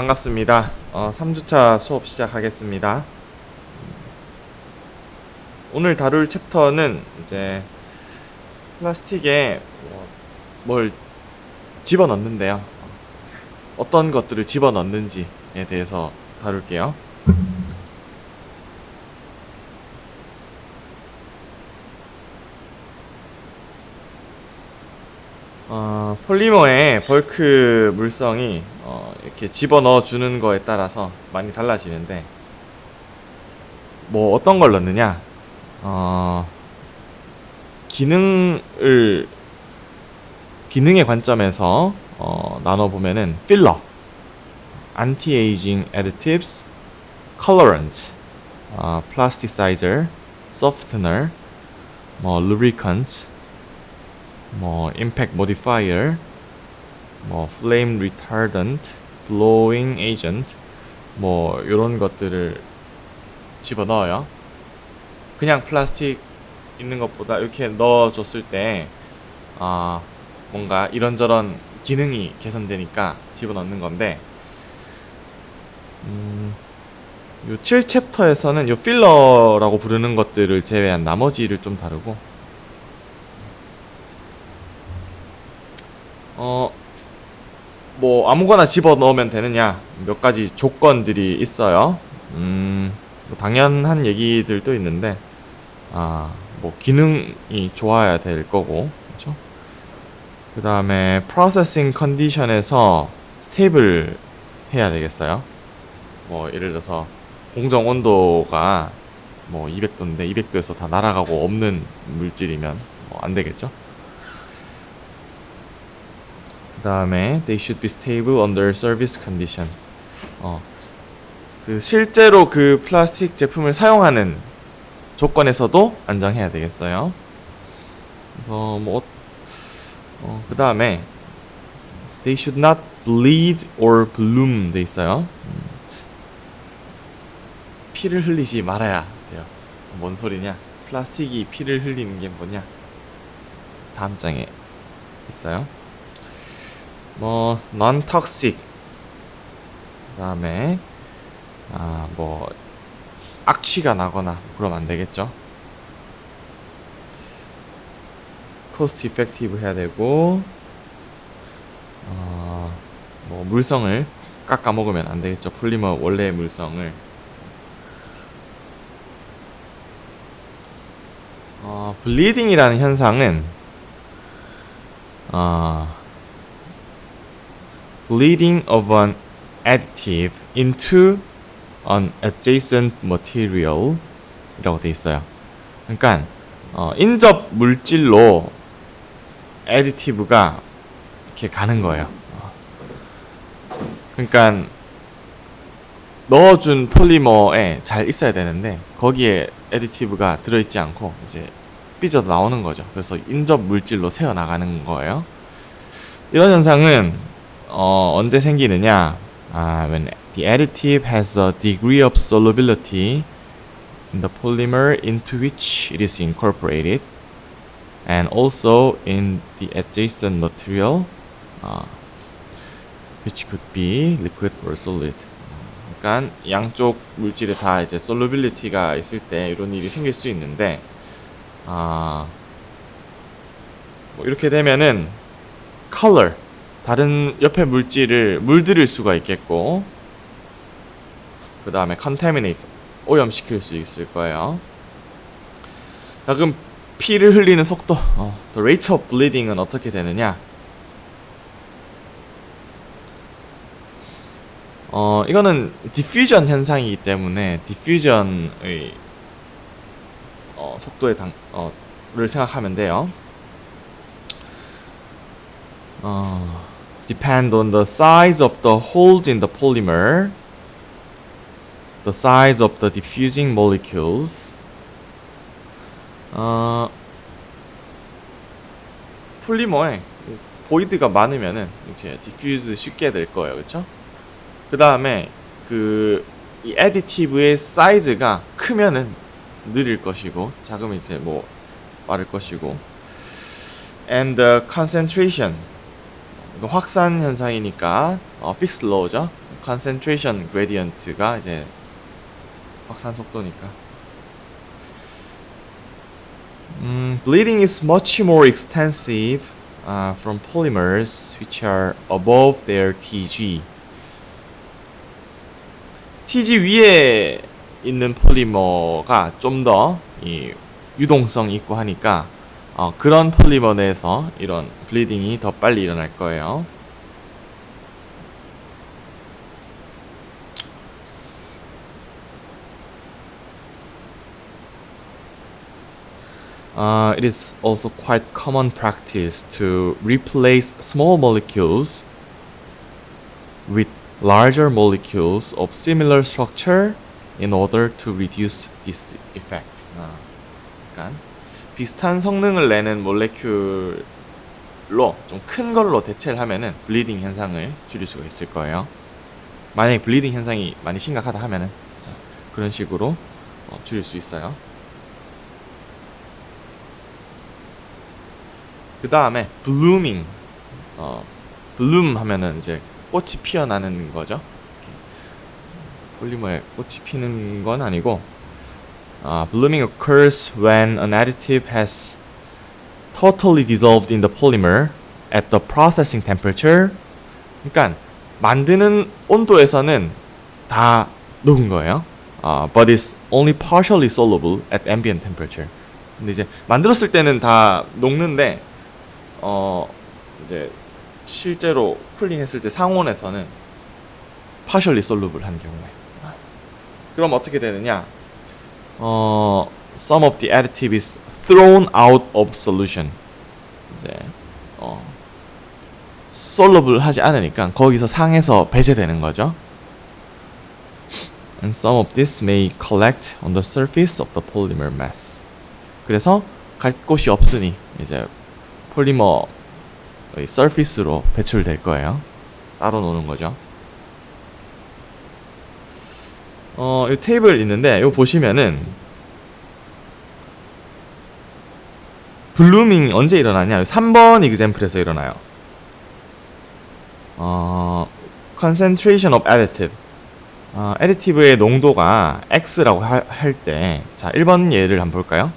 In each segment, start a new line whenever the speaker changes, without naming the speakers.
반갑습니다. 3주차 수업 시작하겠습니다. 오늘 다룰 챕터는 이제 플라스틱에 뭘 집어넣는데요. 어떤 것들을 집어넣는지에 대해서 다룰게요. 폴리머의 벌크 물성이 이렇게 집어넣어 주는 거에 따라서 많이 달라지는데, 뭐 어떤 걸 넣느냐? 기능을 기능의 관점에서 나눠보면은 필러, anti-aging additives, colorant, plasticizer, softener, 뭐 lubricant, 뭐 impact modifier, 뭐 flame retardant, blowing agent, 뭐 이런 것들을 집어넣어요. 그냥 플라스틱 있는 것보다 이렇게 넣어줬을 때 뭔가 이런저런 기능이 개선되니까 집어넣는 건데, 요 7챕터에서는 요 필러라고 부르는 것들을 제외한 나머지를 좀 다루고, 뭐 아무거나 집어넣으면 되느냐, 몇 가지 조건들이 있어요. 뭐 당연한 얘기들도 있는데, 뭐 기능이 좋아야 될 거고, 그렇죠? 그 다음에 프로세싱 컨디션에서 스테이블 해야 되겠어요. 뭐 예를 들어서 공정 온도가 뭐 200도인데 200도에서 다 날아가고 없는 물질이면 뭐 안 되겠죠. 그 다음에 they should be stable under service condition. 그 실제로 그 플라스틱 제품을 사용하는 조건에서도 안정해야 되겠어요. 그래서 뭐 그 다음에 they should not bleed or bloom 돼 있어요. 피를 흘리지 말아야 돼요. 뭔 소리냐? 플라스틱이 피를 흘리는 게 뭐냐? 다음 장에 있어요. 뭐 non-toxic, 그 다음에 뭐 악취가 나거나 그러면 안 되겠죠. cost effective 해야 되고, 뭐 물성을 깎아 먹으면 안 되겠죠. 폴리머 원래의 물성을. 블리딩이라는 현상은 bleeding of an additive into an adjacent material 이라고 돼 있어요. 그러니까 인접 물질로 애디티브가 이렇게 가는 거예요. 그러니까 넣어준 폴리머에 잘 있어야 되는데 거기에 애디티브가 들어있지 않고 이제 삐져 나오는 거죠. 그래서 인접 물질로 새어 나가는 거예요. 이런 현상은 언제 생기느냐? When the additive has a degree of solubility in the polymer into which it is incorporated, and also in the adjacent material, which could be liquid or solid. 그러니까 양쪽 물질에 다 이제 solubility가 있을 때 이런 일이 생길 수 있는데, 뭐 이렇게 되면은 color, 다른 옆에 물질을 물들일 수가 있겠고, 그 다음에 contaminate, 오염시킬 수 있을 거예요. 자, 그럼 피를 흘리는 속도, the rate of bleeding은 어떻게 되느냐? 이거는 diffusion 현상이기 때문에 diffusion의 속도의 를 생각하면 돼요. Depend on the size of the holes in the polymer, the size of the diffusing molecules. 폴리머에 보이드가 많으면은 이렇게 디퓨즈 쉽게 될 거예요, 그렇죠? 그 다음에 이 애디티브의 사이즈가 크면은 느릴 것이고, 작으면 이제 뭐 빠를 것이고, and the concentration, 확산 현상이니까 fixed law죠. concentration gradient가 이제 확산 속도니까. Bleeding is much more extensive from polymers which are above their TG. TG 위에 있는 폴리머가 좀 더 유동성이 있고 하니까 그런 폴리머 내에서 이런 블리딩이 더 빨리 일어날 거예요. It is also quite common practice to replace small molecules with larger molecules of similar structure in order to reduce this effect. 그러니까 비슷한 성능을 내는 몰레큘로 좀 큰 걸로 대체를 하면은 블리딩 현상을 줄일 수가 있을 거예요. 만약에 블리딩 현상이 많이 심각하다 하면은 그런 식으로 줄일 수 있어요. 그 다음에 blooming, bloom 하면은 이제 꽃이 피어나는 거죠. 폴리머에 꽃이 피는 건 아니고, blooming occurs when an additive has totally dissolved in the polymer at the processing temperature. 그러니까 만드는 온도에서는 다 녹은 거예요. But it's only partially soluble at ambient temperature. 근데 이제 만들었을 때는 다 녹는데 이제 실제로 쿨링했을 때 상온에서는 partially soluble 한 경우에 그럼 어떻게 되느냐? Some of the additive is thrown out of solution. 이제 soluble 하지 않으니까 거기서 상에서 배제되는 거죠. And some of this may collect on the surface of the polymer mass. 그래서 갈 곳이 없으니 이제 폴리머 서피스로 배출될 거예요. 따로 노는 거죠. 이 테이블 있는데 이거 보시면은 블루밍이 언제 일어나냐? 3번 example에서 일어나요. concentration of additive. additive의 농도가 X라고 할 때, 자 1번 예를 한번 볼까요?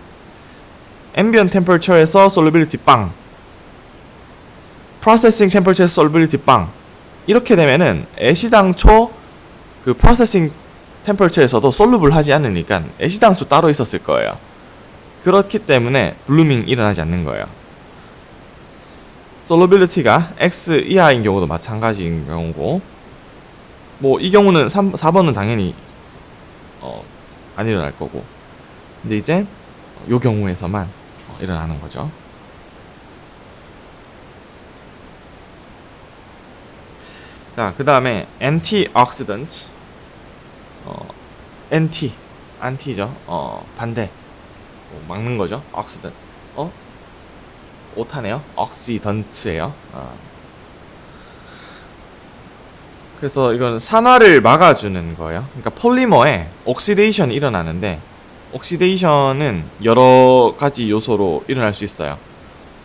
ambient temperature에서 solubility 빵, processing temperature solubility 빵. 이렇게 되면은 애시당초 그 processing temperature에서도 soluble 하지 않으니까 애시당초 따로 있었을 거예요. 그렇기 때문에 블루밍 일어나지 않는 거예요. solubility가 X 이하인 경우도 마찬가지인 경우고, 뭐 이 경우는 4번은 당연히 안 일어날 거고, 근데 이제 요 경우에서만 일어나는 거죠. 자, 그 다음에 antioxidant. anti죠. 반대. 막는 거죠. oxidant. 오타네요. oxidant예요. 그래서 이건 산화를 막아주는 거예요. 그러니까 폴리머에 옥시데이션이 일어나는데, 옥시데이션은 여러 가지 요소로 일어날 수 있어요.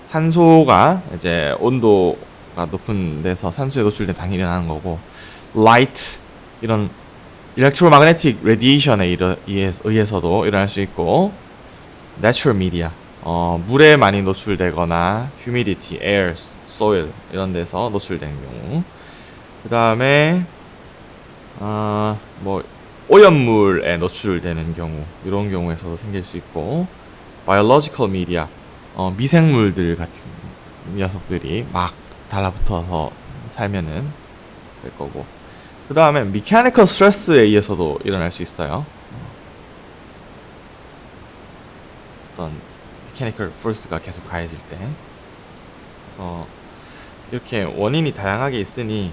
산소가 이제 온도가 높은 데서 산소에 노출된 당연히 일어나는 거고, 라이트, 이런 일렉트로마그네틱 레디에이션에 의해서도 일어날 수 있고, 내추럴 미디어, 물에 많이 노출되거나 휴미디티, 에어, 소일 이런 데서 노출되는 경우, 그 다음에 뭐 오염물에 노출되는 경우, 이런 경우에서도 생길 수 있고, biological media, 미생물들 같은 녀석들이 막 달라붙어서 살면은 될 거고, 그 다음에 mechanical stress에 의해서도 일어날 수 있어요. 어떤 mechanical force가 계속 가해질 때. 그래서 이렇게 원인이 다양하게 있으니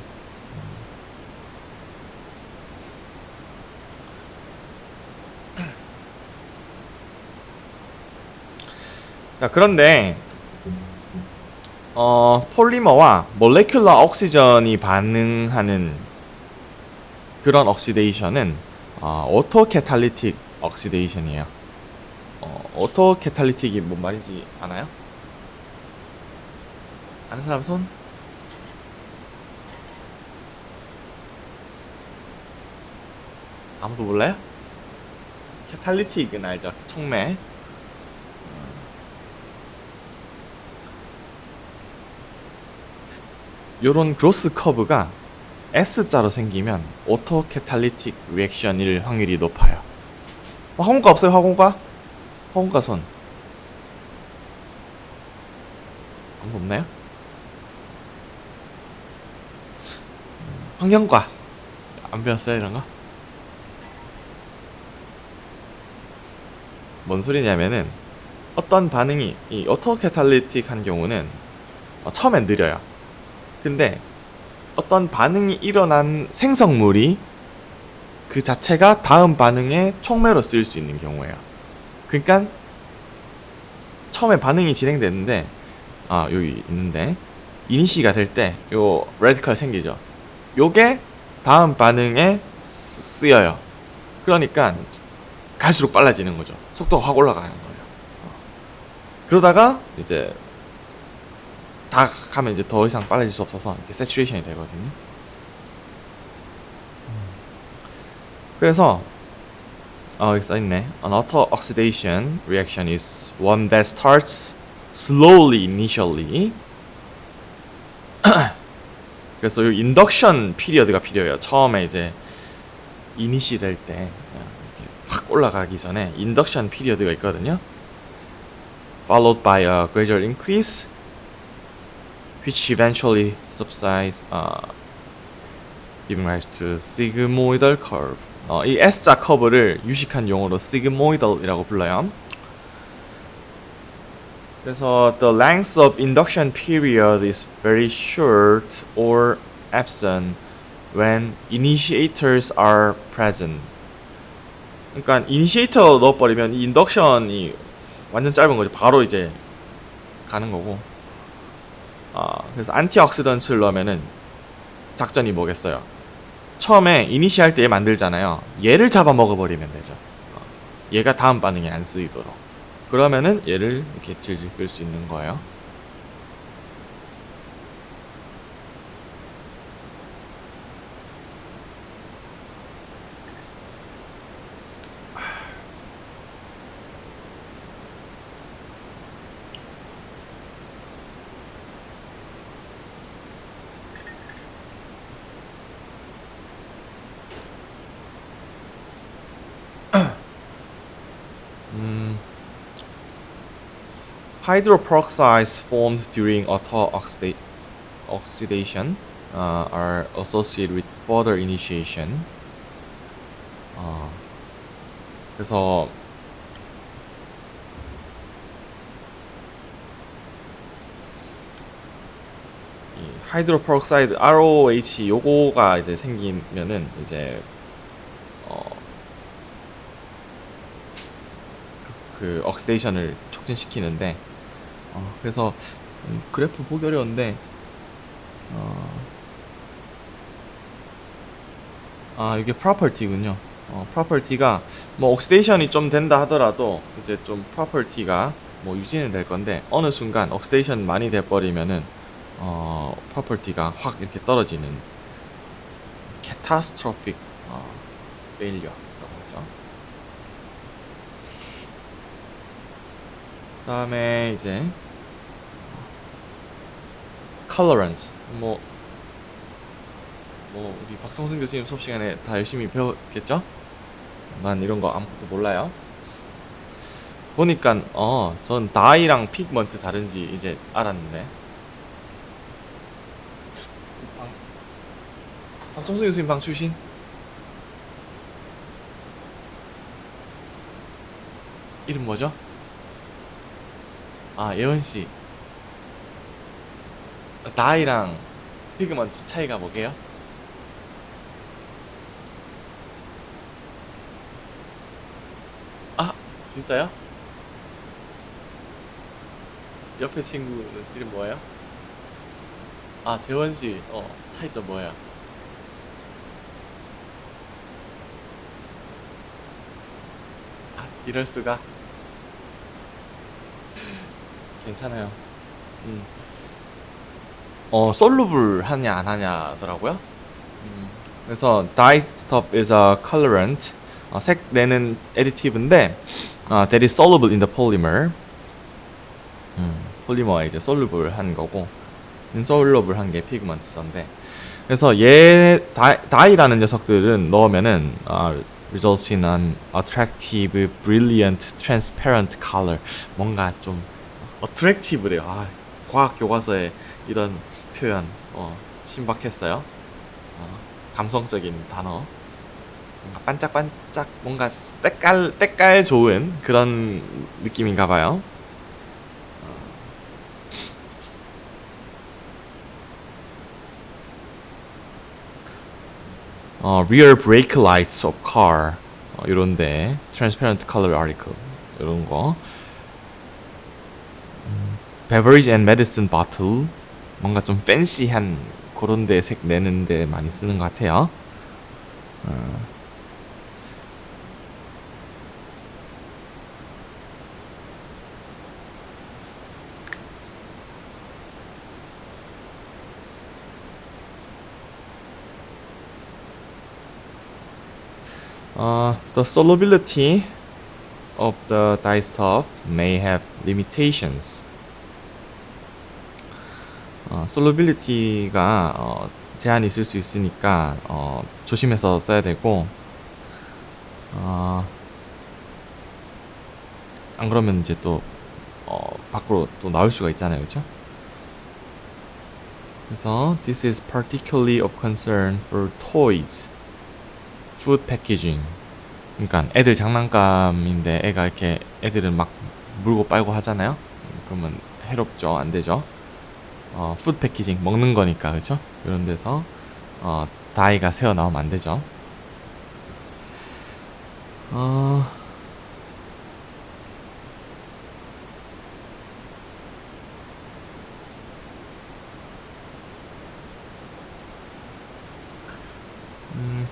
자, 그런데 폴리머와 몰레큘러 옥시전이 반응하는 그런 옥시데이션은 오토캐탈리틱 옥시데이션이에요. 오토캐탈리틱이 뭔 말인지 아나요? 아는 사람 손? 아무도 몰라요? 캐탈리틱은 알죠? 촉매. 요런 그로스 커브가 S자로 생기면 오토 캐탈리틱 리액션일 확률이 높아요. 화공과 없어요? 화공과? 화공과 손 아무도 없나요? 환경과 안 배웠어요 이런 거? 뭔 소리냐면은 어떤 반응이 이 오토 캐탈리틱 한 경우는 처음엔 느려요. 근데 어떤 반응이 일어난 생성물이 그 자체가 다음 반응의 촉매로 쓰일 수 있는 경우예요. 그러니까 처음에 반응이 진행됐는데 여기 있는데 이니시가 될 때 요 레디컬 생기죠. 요게 다음 반응에 쓰여요. 그러니까 갈수록 빨라지는 거죠. 속도가 확 올라가는 거예요. 그러다가 이제 다 가면 이제 더 이상 빨라질 수 없어서 이렇게 세츄레이션이 되거든요. 그래서 여기 써있네. An auto-oxidation reaction is one that starts slowly initially. 그래서 이 인덕션 피리어드가 필요해요. 처음에 이제 이니시 될 때 이렇게 확 올라가기 전에 인덕션 피리어드가 있거든요. Followed by a gradual increase, which eventually subsides, giving rise to sigmoidal curve. 이 S자 커브를 유식한 용어로 sigmoidal이라고 불러요. 그래서 the length of induction period is very short or absent when initiators are present. 그러니까 이니시에이터 넣어버리면 이 인덕션이 완전 짧은 거죠. 바로 이제 가는 거고. 그래서 안티옥시던트를 넣으면은 작전이 뭐겠어요? 처음에 이니시할 때 얘 만들잖아요. 얘를 잡아먹어버리면 되죠. 얘가 다음 반응에 안 쓰이도록. 그러면은 얘를 이렇게 질질 끌 수 있는 거예요. Hydroperoxides formed during auto-oxidation are associated with further initiation. 그래서 이 하이드로페록사이드 ROH 요거가 이제 생기면은 이제 그 억시데이션을 촉진시키는데 그래서 그래프 보기 어려운데 이게 프로퍼티군요. 프로퍼티가 뭐 옥시데이션이 좀 된다 하더라도 이제 좀 프로퍼티가 뭐 유지는 될 건데 어느 순간 옥시데이션 많이 돼 버리면은 프로퍼티가 확 이렇게 떨어지는 catastrophic failure라고 하죠. 그다음에 이제 colorant 뭐 우리 박정순 교수님 수업 시간에 다 열심히 배웠겠죠? 난 이런 거 아무것도 몰라요. 보니까 전 다이랑 피그먼트 다른지 이제 알았는데. 박정순 교수님 방 출신? 이름 뭐죠? 예원 씨. 다이랑 피그먼트 차이가 뭐게요? 진짜요? 옆에 친구는 이름 뭐예요? 재원 씨. 차이점 뭐예요? 이럴 수가. 괜찮아요. 솔루블 하냐 안 하냐더라고요. 그래서 dye stop is a colorant. 색 내는 aditive인데 that is soluble in the polymer. 폴리머에 이제 soluble 한 거고 insoluble 한 게 피그먼트인데 그래서 얘 dye라는 녀석들은 넣으면은 results in an attractive, brilliant, transparent color. 뭔가 좀 attractive래요. 과학 교과서에 이런 표현 신박했어요. 감성적인 단어. 뭔가 반짝반짝 뭔가 때깔 좋은 그런 느낌인가 봐요. rear brake lights of car 이런데 transparent color article 이런 거. beverage and medicine bottle 뭔가 좀 팬시한 그런 데 색 내는데 많이 쓰는 것 같아요. The solubility of the dye stuff may have limitations. solubility가 제한이 있을 수 있으니까 조심해서 써야 되고 안 그러면 이제 또 밖으로 또 나올 수가 있잖아요, 그렇죠? 그래서 this is particularly of concern for toys, food packaging. 그러니까 애들 장난감인데 애들은 막 물고 빨고 하잖아요. 그러면 해롭죠, 안 되죠. 푸드 패키징 먹는 거니까 그렇죠? 이런 데서 다이가 새어 나오면 안 되죠.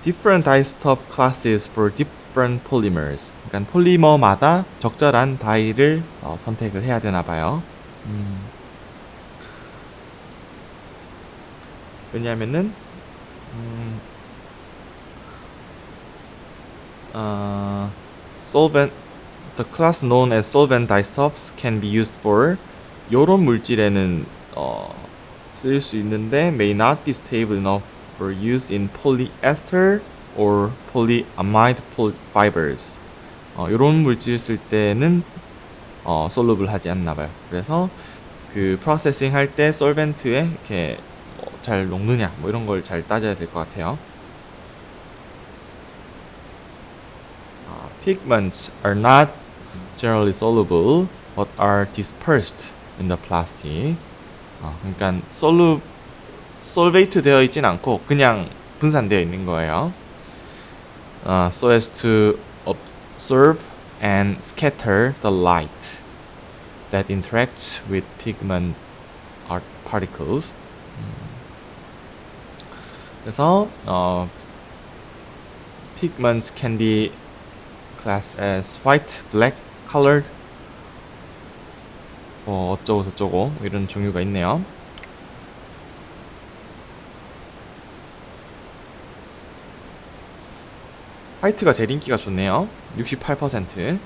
different dye stuff classes for different polymers. 그러니까 폴리머마다 적절한 다이를 선택을 해야 되나 봐요. 왜냐하면은 solvent, the class known as solvent dyestuffs can be used for 요런 물질에는 쓰일 수 있는데 may not be stable enough for use in polyester or polyamide fibers. 요런 물질 쓸 때는 soluble 하지 않나 봐요. 그래서 그 프로세싱 할 때 솔벤트에 이렇게 잘 녹느냐 뭐 이런 걸 잘 따져야 될 것 같아요. Pigments are not generally soluble but are dispersed in the plastic. 그러니까 솔베이트 되어 있진 않고 그냥 분산되어 있는 거예요. So as to absorb and scatter the light that interacts with pigment particles. 그래서 pigments can be classed as white, black, colored 어쩌고 저쩌고 이런 종류가 있네요. 화이트가 제일 인기가 좋네요. 68%.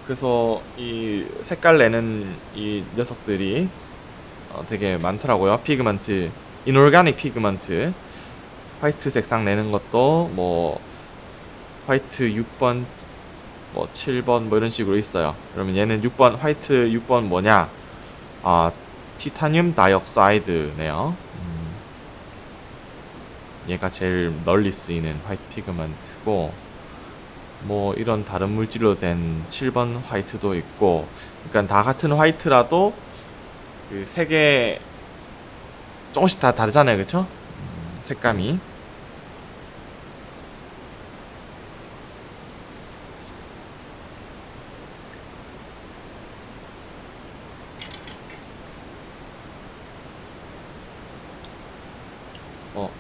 그래서 이 색깔 내는 이 녀석들이 되게 많더라고요. 피그먼트, 이노가닉 피그먼트, 화이트 색상 내는 것도 뭐 화이트 6번, 뭐 7번 뭐 이런 식으로 있어요. 그러면 얘는 6번 화이트 6번 뭐냐? 티타늄 다이옥사이드네요. 얘가 제일 널리 쓰이는 화이트 피그먼트고 뭐 이런 다른 물질로 된 7번 화이트도 있고 그러니까 다 같은 화이트라도 그 색에 조금씩 다 다르잖아요, 그쵸? 색감이.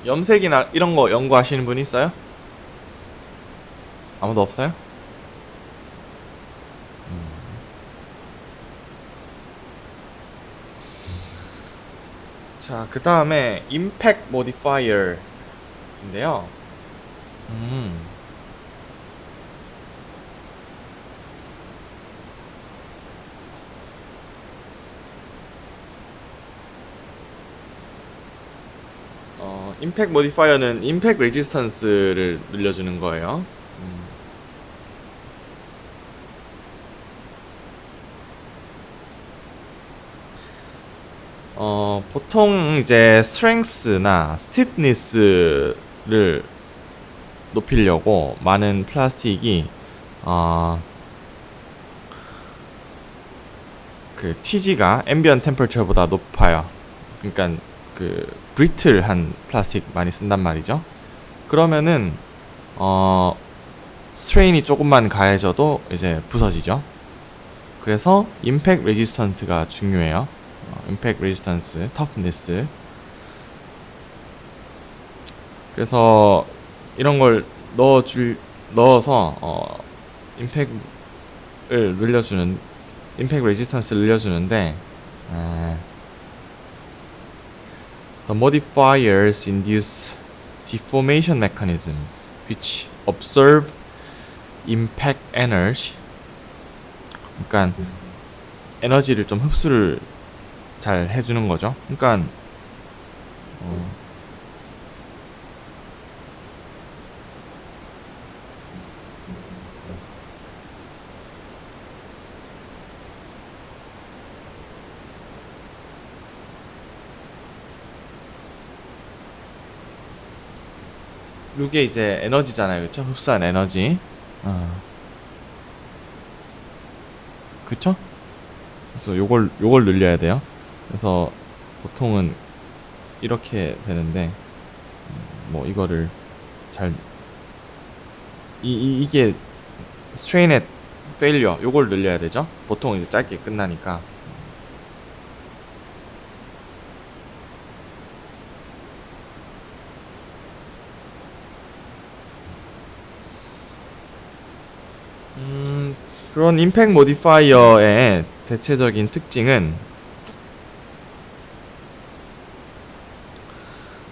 염색이나 이런 거 연구하시는 분 있어요? 아무도 없어요? 자, 그 다음에 Impact Modifier인데요. 음, Impact Modifier는 Impact Resistance를 늘려주는 거예요. 보통 이제 Strength나 Stiffness를 높이려고 많은 플라스틱이 그 TG가 ambient temperature보다 높아요. 그러니까 그 브리틀한 플라스틱 많이 쓴단 말이죠. 그러면은 스트레인이 조금만 가해져도 이제 부서지죠. 그래서 임팩트 레지스턴트가 중요해요. 임팩트 레지스턴스, 터프니스. 그래서 이런 걸 넣어서 임팩트를 늘려주는 임팩트 레지스턴스를 늘려주는데 the modifiers induce deformation mechanisms which observe impact energy. 그러니까 에너지를 좀 흡수를 잘 해주는 거죠. 그러니까 이게 이제 에너지잖아요, 그렇죠? 흡수한 에너지. 그쵸? 그래서 요걸 늘려야 돼요. 그래서 보통은 이렇게 되는데 뭐 이거를 잘 이게 strain at failure 요걸 늘려야 되죠. 보통 이제 짧게 끝나니까. 그런 임팩트 모디파이어의 대체적인 특징은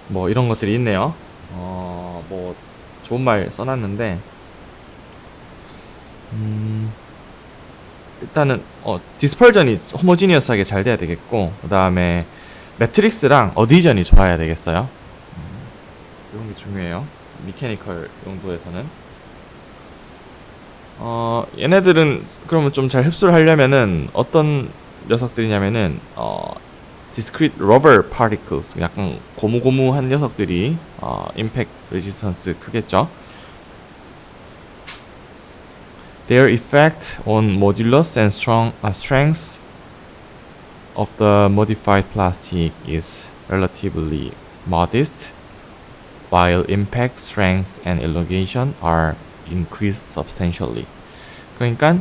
뭐 이런 것들이 있네요. 뭐 좋은 말 써놨는데 일단은 디스펄전이 호모지니어스하게 잘 돼야 되겠고, 그 다음에 매트릭스랑 어디전이 좋아야 되겠어요. 이런 게 중요해요. 미케니컬 용도에서는. 얘네들은 그러면 좀 잘 흡수를 하려면은 어떤 녀석들이냐면은 discrete rubber particles, 약간 고무고무한 녀석들이 impact resistance 크겠죠. Their effect on modulus and strength of the modified plastic is relatively modest, while impact strength and elongation are increased substantially. 그러니까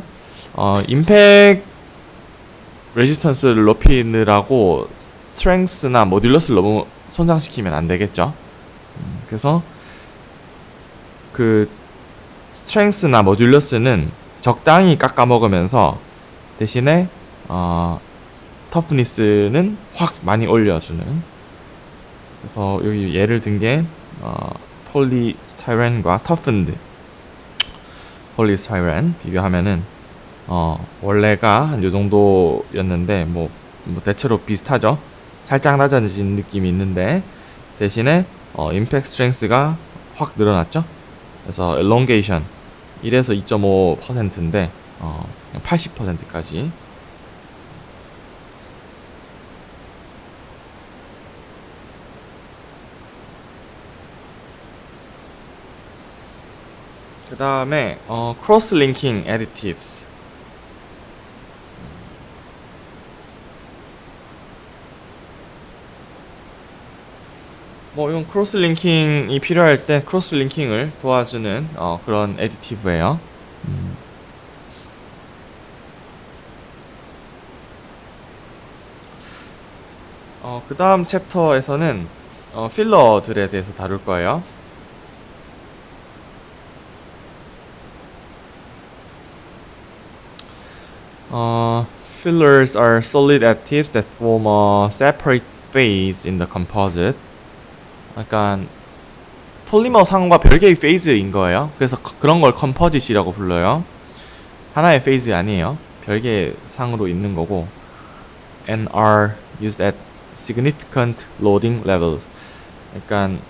임팩트 레지스턴스를 높이느라고 스트렝스나 모듈러스를 너무 손상시키면 안 되겠죠. 그래서 그 스트렝스나 모듈러스는 적당히 깎아 먹으면서 대신에 터프니스는 확 많이 올려주는. 그래서 여기 예를 든 게 폴리스타이렌과 터픈드 폴리스타이렌 비교하면은 원래가 한 요 정도였는데 뭐 대체로 비슷하죠. 살짝 낮아진 느낌이 있는데 대신에 임팩트 스트렝스가 확 늘어났죠. 그래서 elongation 1에서 2.5%인데 80%까지. 그 다음에 cross linking additives. 뭐 이건 크로스 링킹이 필요할 때 크로스 링킹을 도와주는 그런 애디티브예요. 그 다음 챕터에서는 필러들에 대해서 다룰 거예요. Fillers are solid additives that form a separate phase in the composite. 약간 폴리머 상과 별개의 페이즈인 거예요. 그래서 그런 걸 컴포짓이라고 불러요. 하나의 페이즈 아니에요. 별개의 상으로 있는 거고. And are used at significant loading levels. 그러니까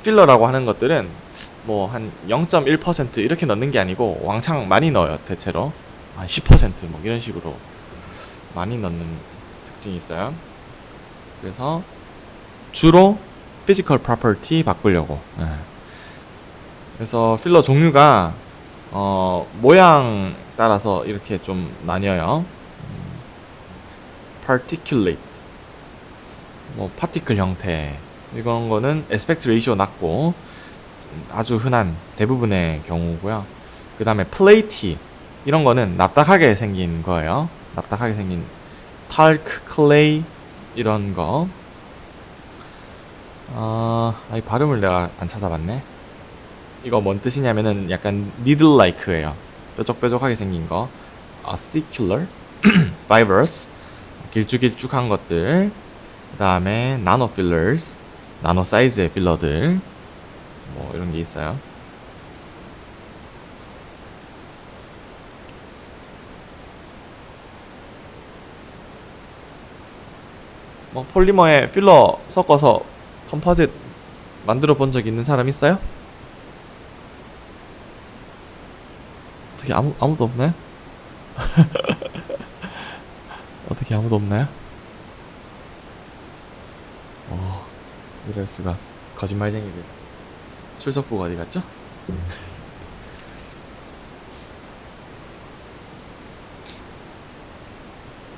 필러라고 하는 것들은 뭐 한 0.1% 이렇게 넣는 게 아니고 왕창 많이 넣어요. 대체로 한 10%뭐 이런 식으로 많이 넣는 특징이 있어요. 그래서 주로 physical property 바꾸려고. 그래서 필러 종류가 모양 따라서 이렇게 좀 나뉘어요. particulate, 뭐 파티클 형태, 이런 거는 aspect ratio 낮고 아주 흔한 대부분의 경우고요. 그 다음에 플레이티, 이런 거는 납작하게 생긴 거예요. 납작하게 생긴 talc, clay 이런 거. 이 발음을 내가 안 찾아봤네. 이거 뭔 뜻이냐면은 약간 needle-like예요. 뾰족뾰족하게 생긴 거. circular, fibrous, 길쭉길쭉한 것들. 그 다음에 nano fillers, 나노 사이즈의 필러들. 뭐 이런 게 있어요. 뭐 폴리머에 필러 섞어서 컴포짓 만들어 본 적 있는 사람 있어요? 어떻게 아무도 없나요? 어떻게 아무도 없나요? 이럴 수가. 거짓말쟁이들. 출석부가 어디 갔죠?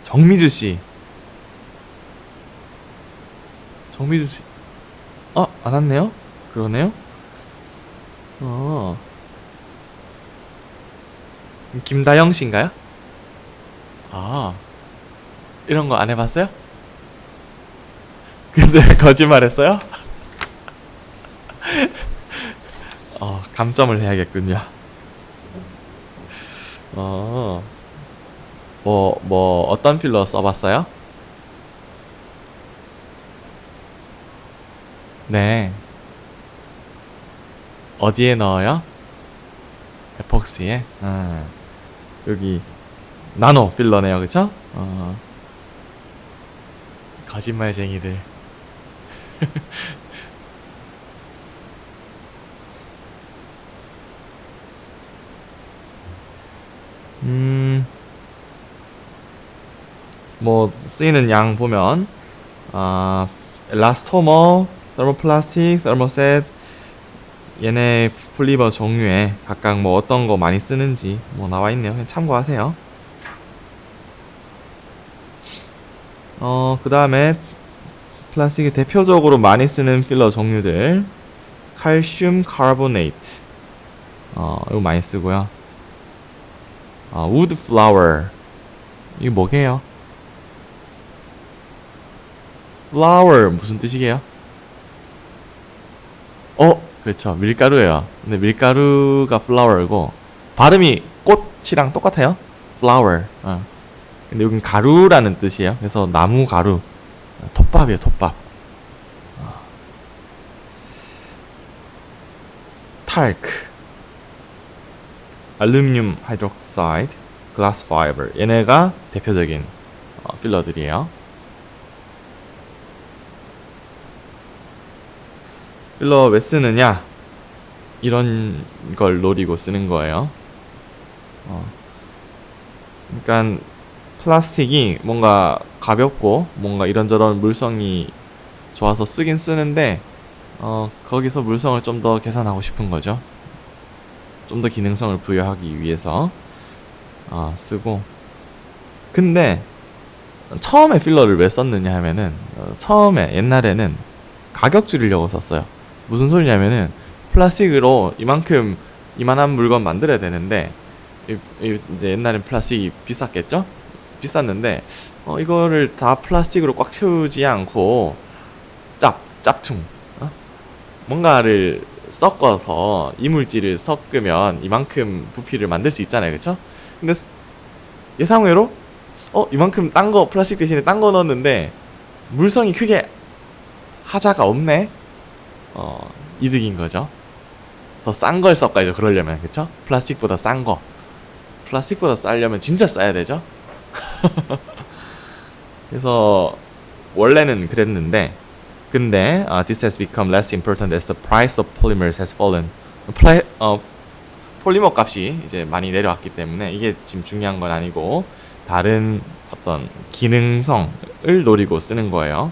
정미주 씨. 정미주 씨. 안 왔네요? 그러네요? 김다영 씨인가요? 이런 거 안 해봤어요? 근데 거짓말했어요? 감점을 해야겠군요. 어떤 필러 써봤어요? 네. 어디에 넣어요? 에폭시에? 여기 나노 필러네요, 그쵸? 거짓말쟁이들. 뭐 쓰이는 양 보면 엘라스토머, 테르모플라스틱, 테르모셋, 얘네 폴리머 종류에 각각 뭐 어떤 거 많이 쓰는지 뭐 나와 있네요. 그냥 참고하세요. 그 다음에 플라스틱이 대표적으로 많이 쓰는 필러 종류들, 칼슘 카보네이트, 이거 많이 쓰고요. 우드 플라워, 이게 뭐게요? flower 무슨 뜻이게요? 그렇죠. 밀가루예요. 근데 밀가루가 flower고 발음이 꽃이랑 똑같아요. flower. 근데 여긴 가루라는 뜻이에요. 그래서 나무 가루. 톱밥이에요, 톱밥. talc, 알루미늄 하이드록사이드, glass fiber. 얘네가 대표적인 필러들이에요. 필러 왜 쓰느냐? 이런 걸 노리고 쓰는 거예요. 그러니까 플라스틱이 뭔가 가볍고 뭔가 이런저런 물성이 좋아서 쓰긴 쓰는데 거기서 물성을 좀 더 개선하고 싶은 거죠. 좀 더 기능성을 부여하기 위해서 쓰고. 근데 처음에 필러를 왜 썼느냐 하면은 처음에 옛날에는 가격 줄이려고 썼어요. 무슨 소리냐면은 플라스틱으로 이만한 물건 만들어야 되는데 이제 옛날엔 플라스틱이 비쌌겠죠? 비쌌는데 이거를 다 플라스틱으로 꽉 채우지 않고 짭퉁 뭔가를 섞어서 이물질을 섞으면 이만큼 부피를 만들 수 있잖아요, 그쵸? 근데 예상외로 이만큼 딴 거 플라스틱 대신에 딴 거 넣었는데 물성이 크게 하자가 없네. 이득인 거죠. 더 싼 걸 써가지고 그러려면, 그쵸? 플라스틱보다 싼 거. 플라스틱보다 싸려면 진짜 싸야 되죠. 그래서 원래는 그랬는데, 근데 this has become less important as the price of polymers has fallen. 폴리머 값이 이제 많이 내려왔기 때문에 이게 지금 중요한 건 아니고 다른 어떤 기능성을 노리고 쓰는 거예요.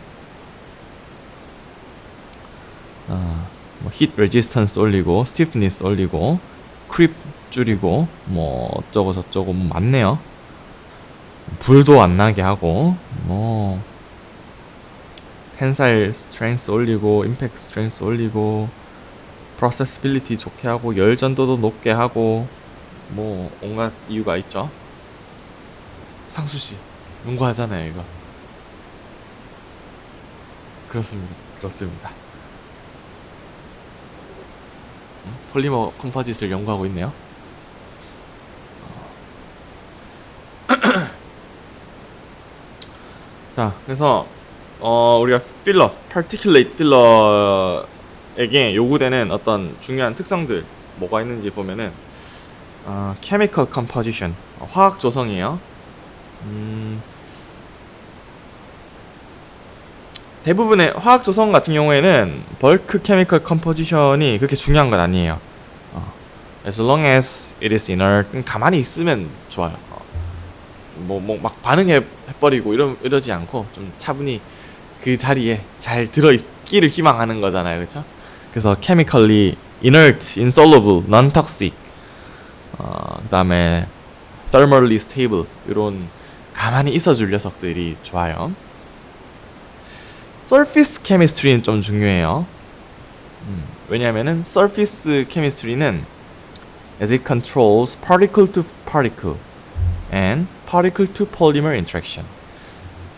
뭐 heat resistance 올리고, stiffness 올리고, creep 줄이고, 뭐 어쩌고 저쩌고 뭐 많네요. 불도 안 나게 하고, 뭐 tensile strength 올리고, impact strength 올리고, processibility 좋게 하고, 열전도도 높게 하고, 뭐 온갖 이유가 있죠. 상수씨 연구하잖아요 이거. 그렇습니다. 폴리머 컴포짓을 연구하고 있네요. 자, 그래서 우리가 필러, particulate 필러에게 요구되는 어떤 중요한 특성들 뭐가 있는지 보면은 chemical composition, 화학 조성이에요. 대부분의 화학 조성 같은 경우에는 벌크 케미컬 컴포지션이 그렇게 중요한 건 아니에요. As long as it is inert, 가만히 있으면 좋아요. 뭐 막 반응해 버리고 이러지 않고 좀 차분히 그 자리에 잘 들어 있기를 희망하는 거잖아요, 그렇죠? 그래서 chemically inert, insoluble, non-toxic, 그다음에 thermally stable 이런 가만히 있어줄 녀석들이 좋아요. surface chemistry는 좀 중요해요. 왜냐하면은 surface chemistry는 as it controls particle to particle and particle to polymer interaction.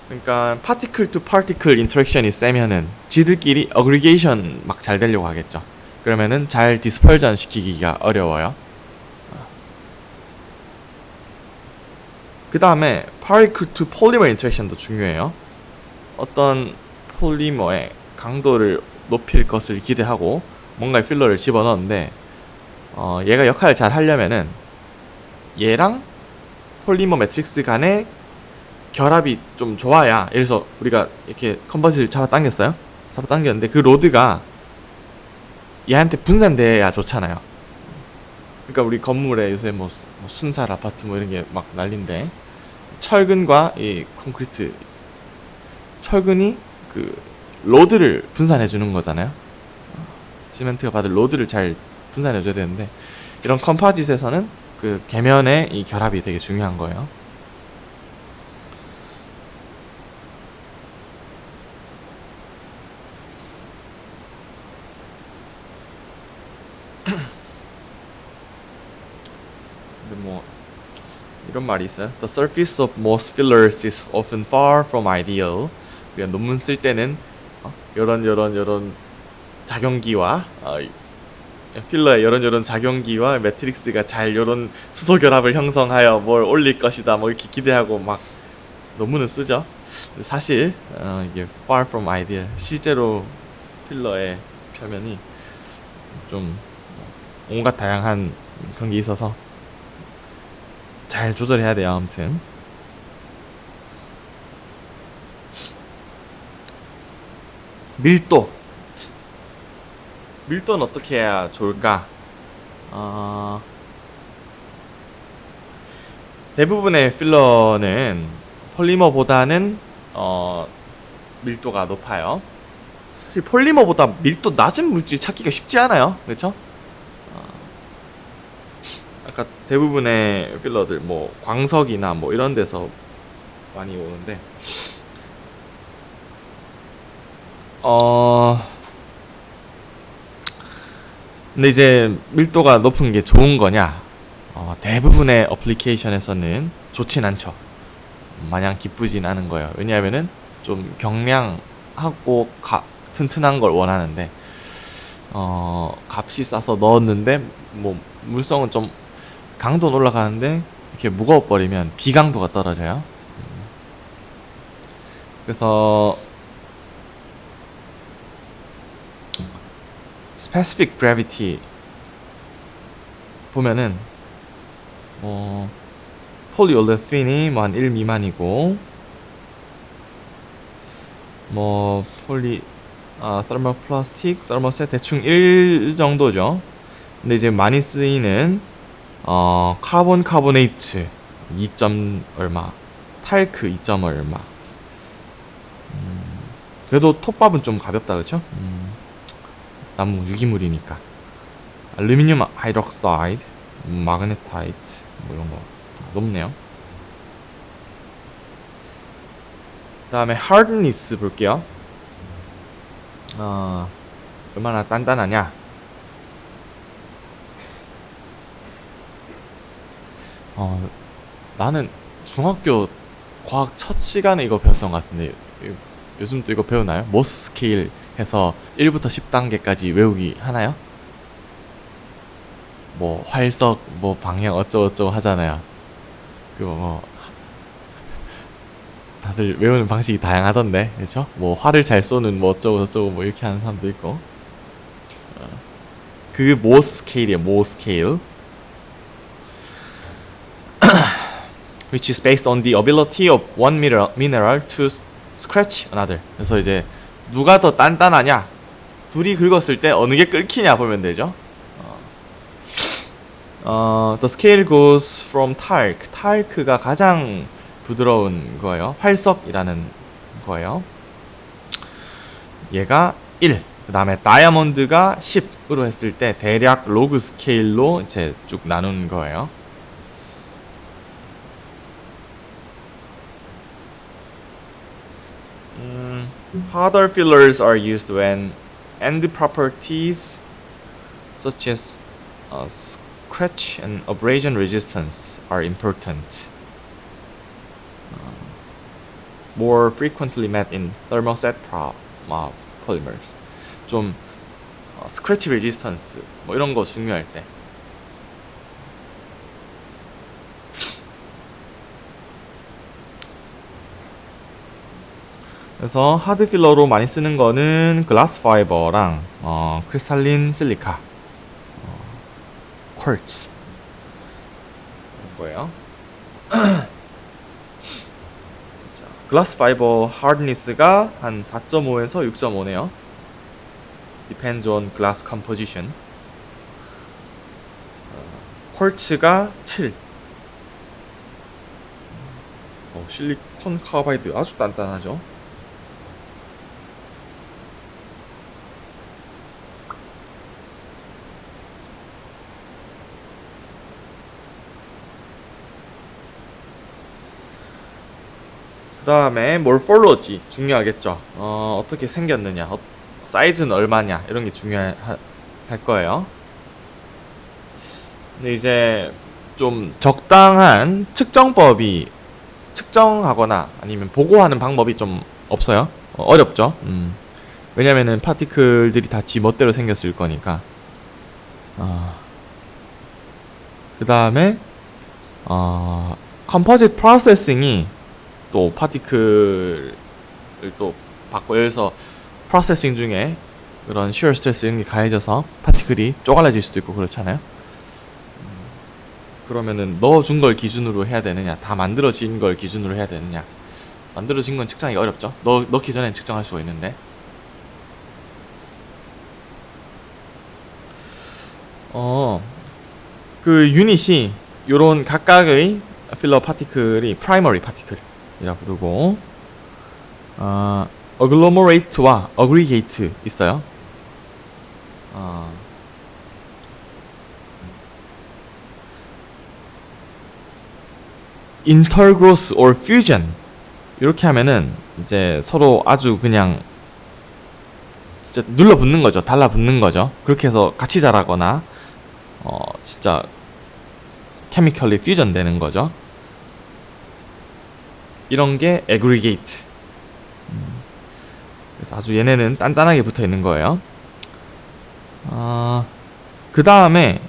그러니까 particle to particle interaction이 세면은 지들끼리 aggregation 막 잘 되려고 하겠죠. 그러면은 잘 dispersion 시키기가 어려워요. 그 다음에 particle to polymer interaction도 중요해요. 어떤 폴리머의 강도를 높일 것을 기대하고 뭔가 필러를 집어넣었는데 얘가 역할을 잘 하려면은 얘랑 폴리머 매트릭스 간의 결합이 좀 좋아야, 예를 들어서 우리가 이렇게 컨버지를 잡아당겼어요. 잡아당겼는데 그 로드가 얘한테 분산돼야 좋잖아요. 그러니까 우리 건물에 요새 뭐 순살 아파트 뭐 이런 게 막 난린데, 철근과 이 콘크리트, 철근이 그 로드를 분산해 주는 거잖아요. 시멘트가 받을 로드를 잘 분산해 줘야 되는데, 이런 컴포짓에서는 그 계면의 이 결합이 되게 중요한 거예요. 근데 뭐 이런 말이 있어요. The surface of most fillers is often far from ideal. 우리가 논문 쓸 때는 이런 작용기와 필러의 이런 작용기와 매트릭스가 잘 이런 수소 결합을 형성하여 뭘 올릴 것이다 뭐 이렇게 기대하고 막 논문은 쓰죠. 사실 이게 far from ideal, 실제로 필러의 표면이 좀 온갖 다양한 그런 게 있어서 잘 조절해야 돼요. 아무튼 밀도는 어떻게 해야 좋을까? 대부분의 필러는 폴리머보다는 밀도가 높아요. 사실 폴리머보다 밀도 낮은 물질 찾기가 쉽지 않아요. 그렇죠? 아까 대부분의 필러들 뭐 광석이나 뭐 이런 데서 많이 오는데 근데 이제 밀도가 높은 게 좋은 거냐? 대부분의 어플리케이션에서는 좋진 않죠. 마냥 기쁘진 않은 거예요. 왜냐하면은 좀 경량하고 튼튼한 걸 원하는데 값이 싸서 넣었는데 뭐 물성은 좀 강도는 올라가는데 이렇게 무거워 버리면 비강도가 떨어져요. 그래서 specific gravity 보면은 폴리올레핀이 뭐 한 1 미만이고 뭐 thermoplastic, thermoset 대충 1 정도죠. 근데 이제 많이 쓰이는 카본 카보네이트 2. 얼마, 탈크 2. 얼마. 그래도 톱밥은 좀 가볍다, 그쵸? 나무 유기물이니까. 알루미늄 하이드록사이드, 마그네타이트 뭐 이런 거 높네요. 그 다음에 hardness 볼게요. 얼마나 단단하냐. 나는 중학교 과학 첫 시간에 이거 배웠던 것 같은데 요즘 또 이거 배우나요? 모스 스케일 해서 1부터 10단계까지 외우기 하나요? 뭐 활석 뭐 방향 어쩌고저쩌고 하잖아요. 그거 뭐 다들 외우는 방식이 다양하던데, 그렇죠? 뭐 활을 잘 쏘는 뭐 어쩌고저쩌고 뭐 이렇게 하는 사람도 있고. 그 모 스케일이에요. 모 스케일. which is based on the ability of one mineral to scratch another. 그래서 이제 누가 더 단단하냐, 둘이 긁었을 때 어느 게 끓기냐 보면 되죠. The scale goes from talc. talc가 가장 부드러운 거예요. 활석이라는 거예요. 얘가 1. 그 다음에 다이아몬드가 10으로 했을 때 대략 로그 스케일로 이제 쭉 나눈 거예요. Harder fillers are used when end properties such as scratch and abrasion resistance are important. More frequently met in thermoset polymers. 좀 scratch resistance 뭐 이런 거 중요할 때. 그래서 하드 필러로 많이 쓰는 거는 글라스 파이버랑 크리스탈린 실리카, 쿼츠 거예요. 자, 글라스 파이버 하드니스가 한 4.5에서 6.5네요. Depends on glass composition. 쿼츠가 7. 실리콘 카바이드 아주 단단하죠. 그 다음에 몰폴로지 중요하겠죠. 어떻게 생겼느냐, 사이즈는 얼마냐, 이런 게 중요할 거예요. 근데 이제 좀 적당한 측정법이, 측정하거나 아니면 보고하는 방법이 좀 없어요. 어렵죠. 왜냐면은 파티클들이 다 지 멋대로 생겼을 거니까. 그 다음에 컴포짓 프로세싱이 또 파티클을 또 받고, 여기서 프로세싱 중에 그런 shear 스트레스 이런 게 가해져서 파티클이 쪼갈라질 수도 있고 그렇잖아요. 그러면은 넣어준 걸 기준으로 해야 되느냐, 다 만들어진 걸 기준으로 해야 되느냐. 만들어진 건 측정하기 어렵죠. 넣기 전엔 측정할 수가 있는데. 그 유닛이 요런 각각의 필러 파티클이 프라이머리 파티클이라 부르고, 어글로머레이트와 어그리게이트 있어요. intergrowth or fusion 이렇게 하면은 이제 서로 아주 그냥 진짜 눌러붙는 거죠. 달라붙는 거죠. 그렇게 해서 같이 자라거나 진짜 케미컬리 퓨전 되는 거죠. 이런 게 aggregate. 그래서 아주 얘네는 단단하게 붙어 있는 거예요. 그 다음에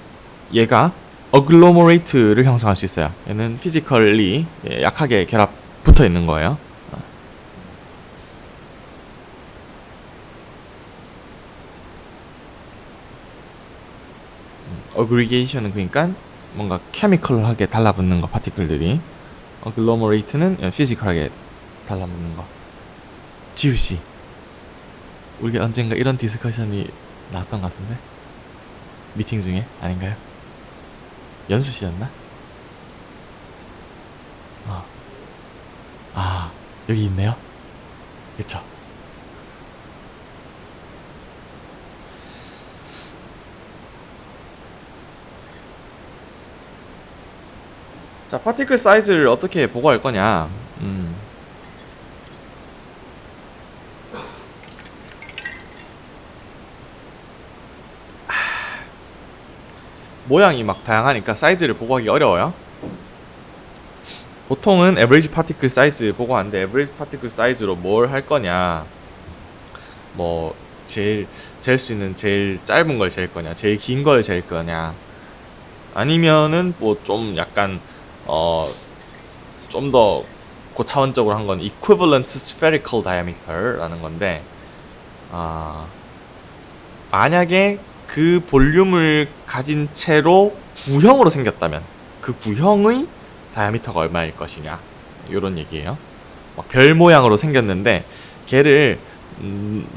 얘가 어글로머레이트를 형성할 수 있어요. 얘는 피지컬리 약하게 결합 붙어 있는 거예요. 어그리게이션은 그러니까 뭔가 케미컬하게 달라붙는 거 파티클들이. 글로머레이트는 피지컬하게 달라붙는 거. 지우 씨, 우리가 언젠가 이런 디스커션이 나왔던 것 같은데 미팅 중에 아닌가요? 연수 씨였나? 어. 아, 여기 있네요. 그쵸? 자, 파티클 사이즈를 어떻게 보고할 거냐. 모양이 막 다양하니까 사이즈를 보고하기 어려워요. 보통은 에버리지 파티클 사이즈 보고 하는데, 에버리지 파티클 사이즈로 뭘 할 거냐. 뭐 제일 잴 수 있는 제일 짧은 걸 잴 거냐, 제일 긴 걸 잴 거냐, 아니면은 뭐 좀 약간 좀 더 고차원적으로 한 건 equivalent spherical diameter라는 건데, 만약에 그 볼륨을 가진 채로 구형으로 생겼다면 그 구형의 다이아미터가 얼마일 것이냐, 이런 얘기예요. 별 모양으로 생겼는데 걔를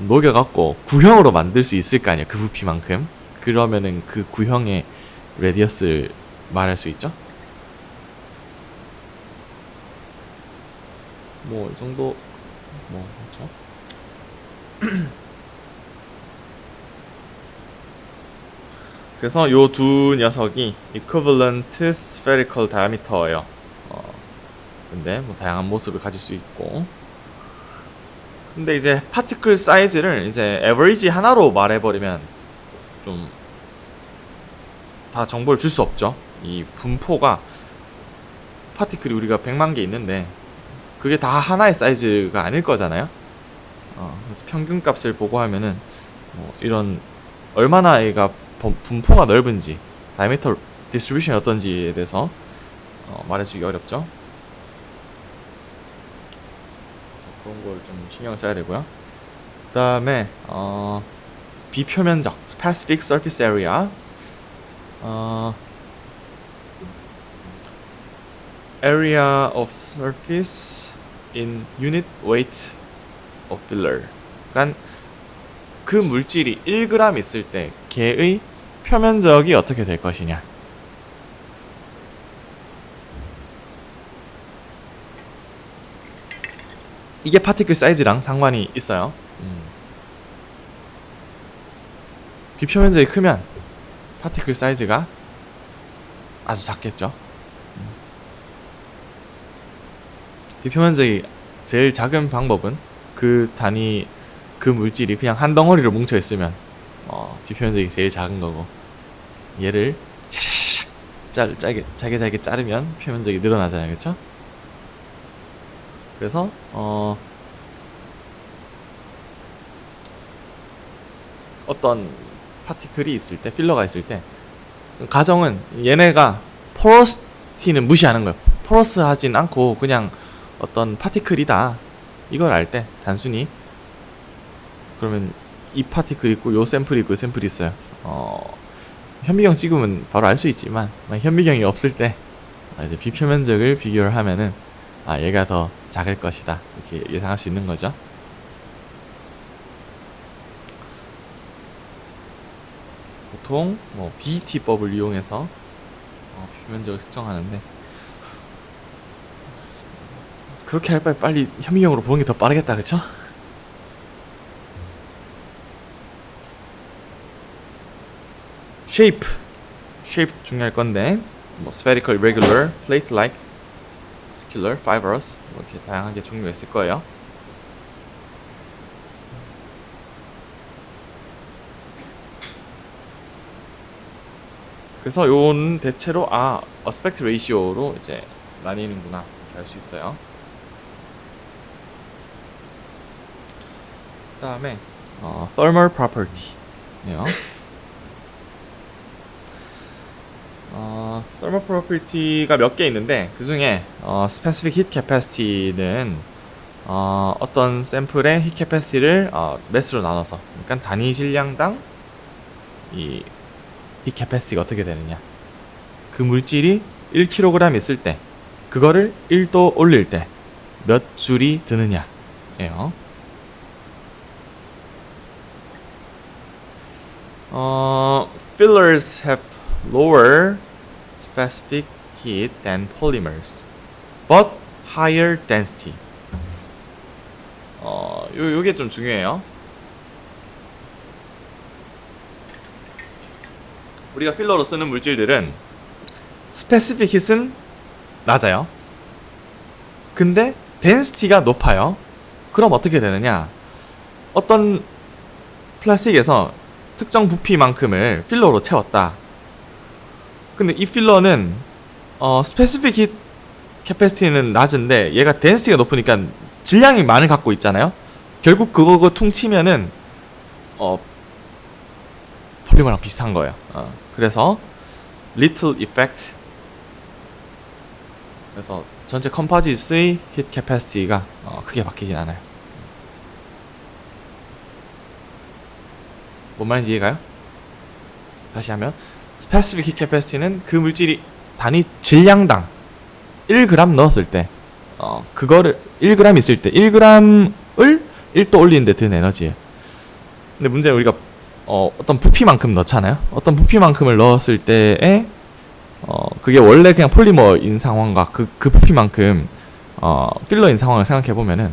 녹여갖고 구형으로 만들 수 있을 거 아니야, 그 부피만큼. 그러면은 그 구형의 레디어스를 말할 수 있죠. 뭐 이 정도 뭐 그렇죠. 그래서 요 두 녀석이 equivalent spherical diameter예요. 근데 뭐 다양한 모습을 가질 수 있고, 근데 이제 파티클 사이즈를 이제 에버리지 하나로 말해버리면 좀 다 정보를 줄 수 없죠. 이 분포가, 파티클이 우리가 100만 개 있는데 그게 다 하나의 사이즈가 아닐 거잖아요. 그래서 평균 값을 보고 하면은 뭐 이런 얼마나 얘가 분포가 넓은지, 다이미터 디스트리뷰션이 어떤지에 대해서 말해주기 어렵죠. 그래서 그런 걸 좀 신경 써야 되고요. 그 다음에 비표면적 specific surface area, area of surface in unit weight of filler. 그러니까 그 물질이 1g 있을 때 걔의 표면적이 어떻게 될 것이냐. 이게 파티클 사이즈랑 상관이 있어요. 비표면적이 크면 파티클 사이즈가 아주 작겠죠. 비표면적이 제일 작은 방법은 그 단위, 그 물질이 그냥 한 덩어리로 뭉쳐 있으면 비표면적이 제일 작은 거고, 얘를 잘게 자르면 표면적이 늘어나잖아요, 그렇죠? 그래서 어떤 파티클이 있을 때, 필러가 있을 때, 가정은 얘네가 포러스티는 무시하는 거예요. 포러스하진 않고 그냥 어떤 파티클이다, 이걸 알 때 단순히 그러면 이 파티클 있고 요 샘플이 있고 요 샘플이 있어요. 현미경 찍으면 바로 알 수 있지만 현미경이 없을 때 이제 비표면적을 비교를 하면은 얘가 더 작을 것이다, 이렇게 예상할 수 있는 거죠. 보통 뭐 BET법을 이용해서 비표면적을 측정하는데, 그렇게 할 바에 빨리 현미경으로 보는 게 더 빠르겠다, 그쵸? shape 중요할 건데, 뭐 spherical, irregular, plate-like, scalar, fibrous, 이렇게 다양하게 종류가 있을 거예요. 그래서 요는 대체로 aspect ratio로 이제 나뉘는구나, 이렇게 알 수 있어요. 그 다음에 thermal property예요. thermal property가 몇 개 있는데, 그 중에 specific heat capacity는 어떤 샘플의 heat capacity를 mass로 나눠서, 그러니까 단위 질량당 이 이 캐패시티가 어떻게 되느냐. 그 물질이 1kg 있을 때 그거를 1도 올릴 때 몇 줄이 드느냐 예요. Fillers have lower specific heat than polymers, but higher density. 요게 좀 중요해요. 우리가 필러로 쓰는 물질들은 스페시픽 hit은 낮아요. 근데 density가 높아요. 그럼 어떻게 되느냐? 어떤 플라스틱에서 특정 부피만큼을 필러로 채웠다. 근데 이 필러는 스페시픽 히 캐패시티는 낮은데 얘가 density가 높으니까 질량이 많이 갖고 있잖아요. 결국 그거 퉁치면은 폴리머랑 비슷한 거예요. 그래서 little effect. 그래서 전체 컴포지트의 히트 캐패시티가 크게 바뀌진 않아요. 뭔 말인지 이해가요? 다시 하면 스페시픽 히트 캐패시티는 그 물질이 단위 질량당 1g 넣었을 때 그거를 1g 있을 때 1g을 1도 올리는데 든 에너지예요. 근데 문제는 우리가 어떤 부피만큼 넣잖아요. 어떤 부피만큼을 넣었을 때에 그게 원래 그냥 폴리머인 상황과 그 부피만큼 필러인 상황을 생각해 보면은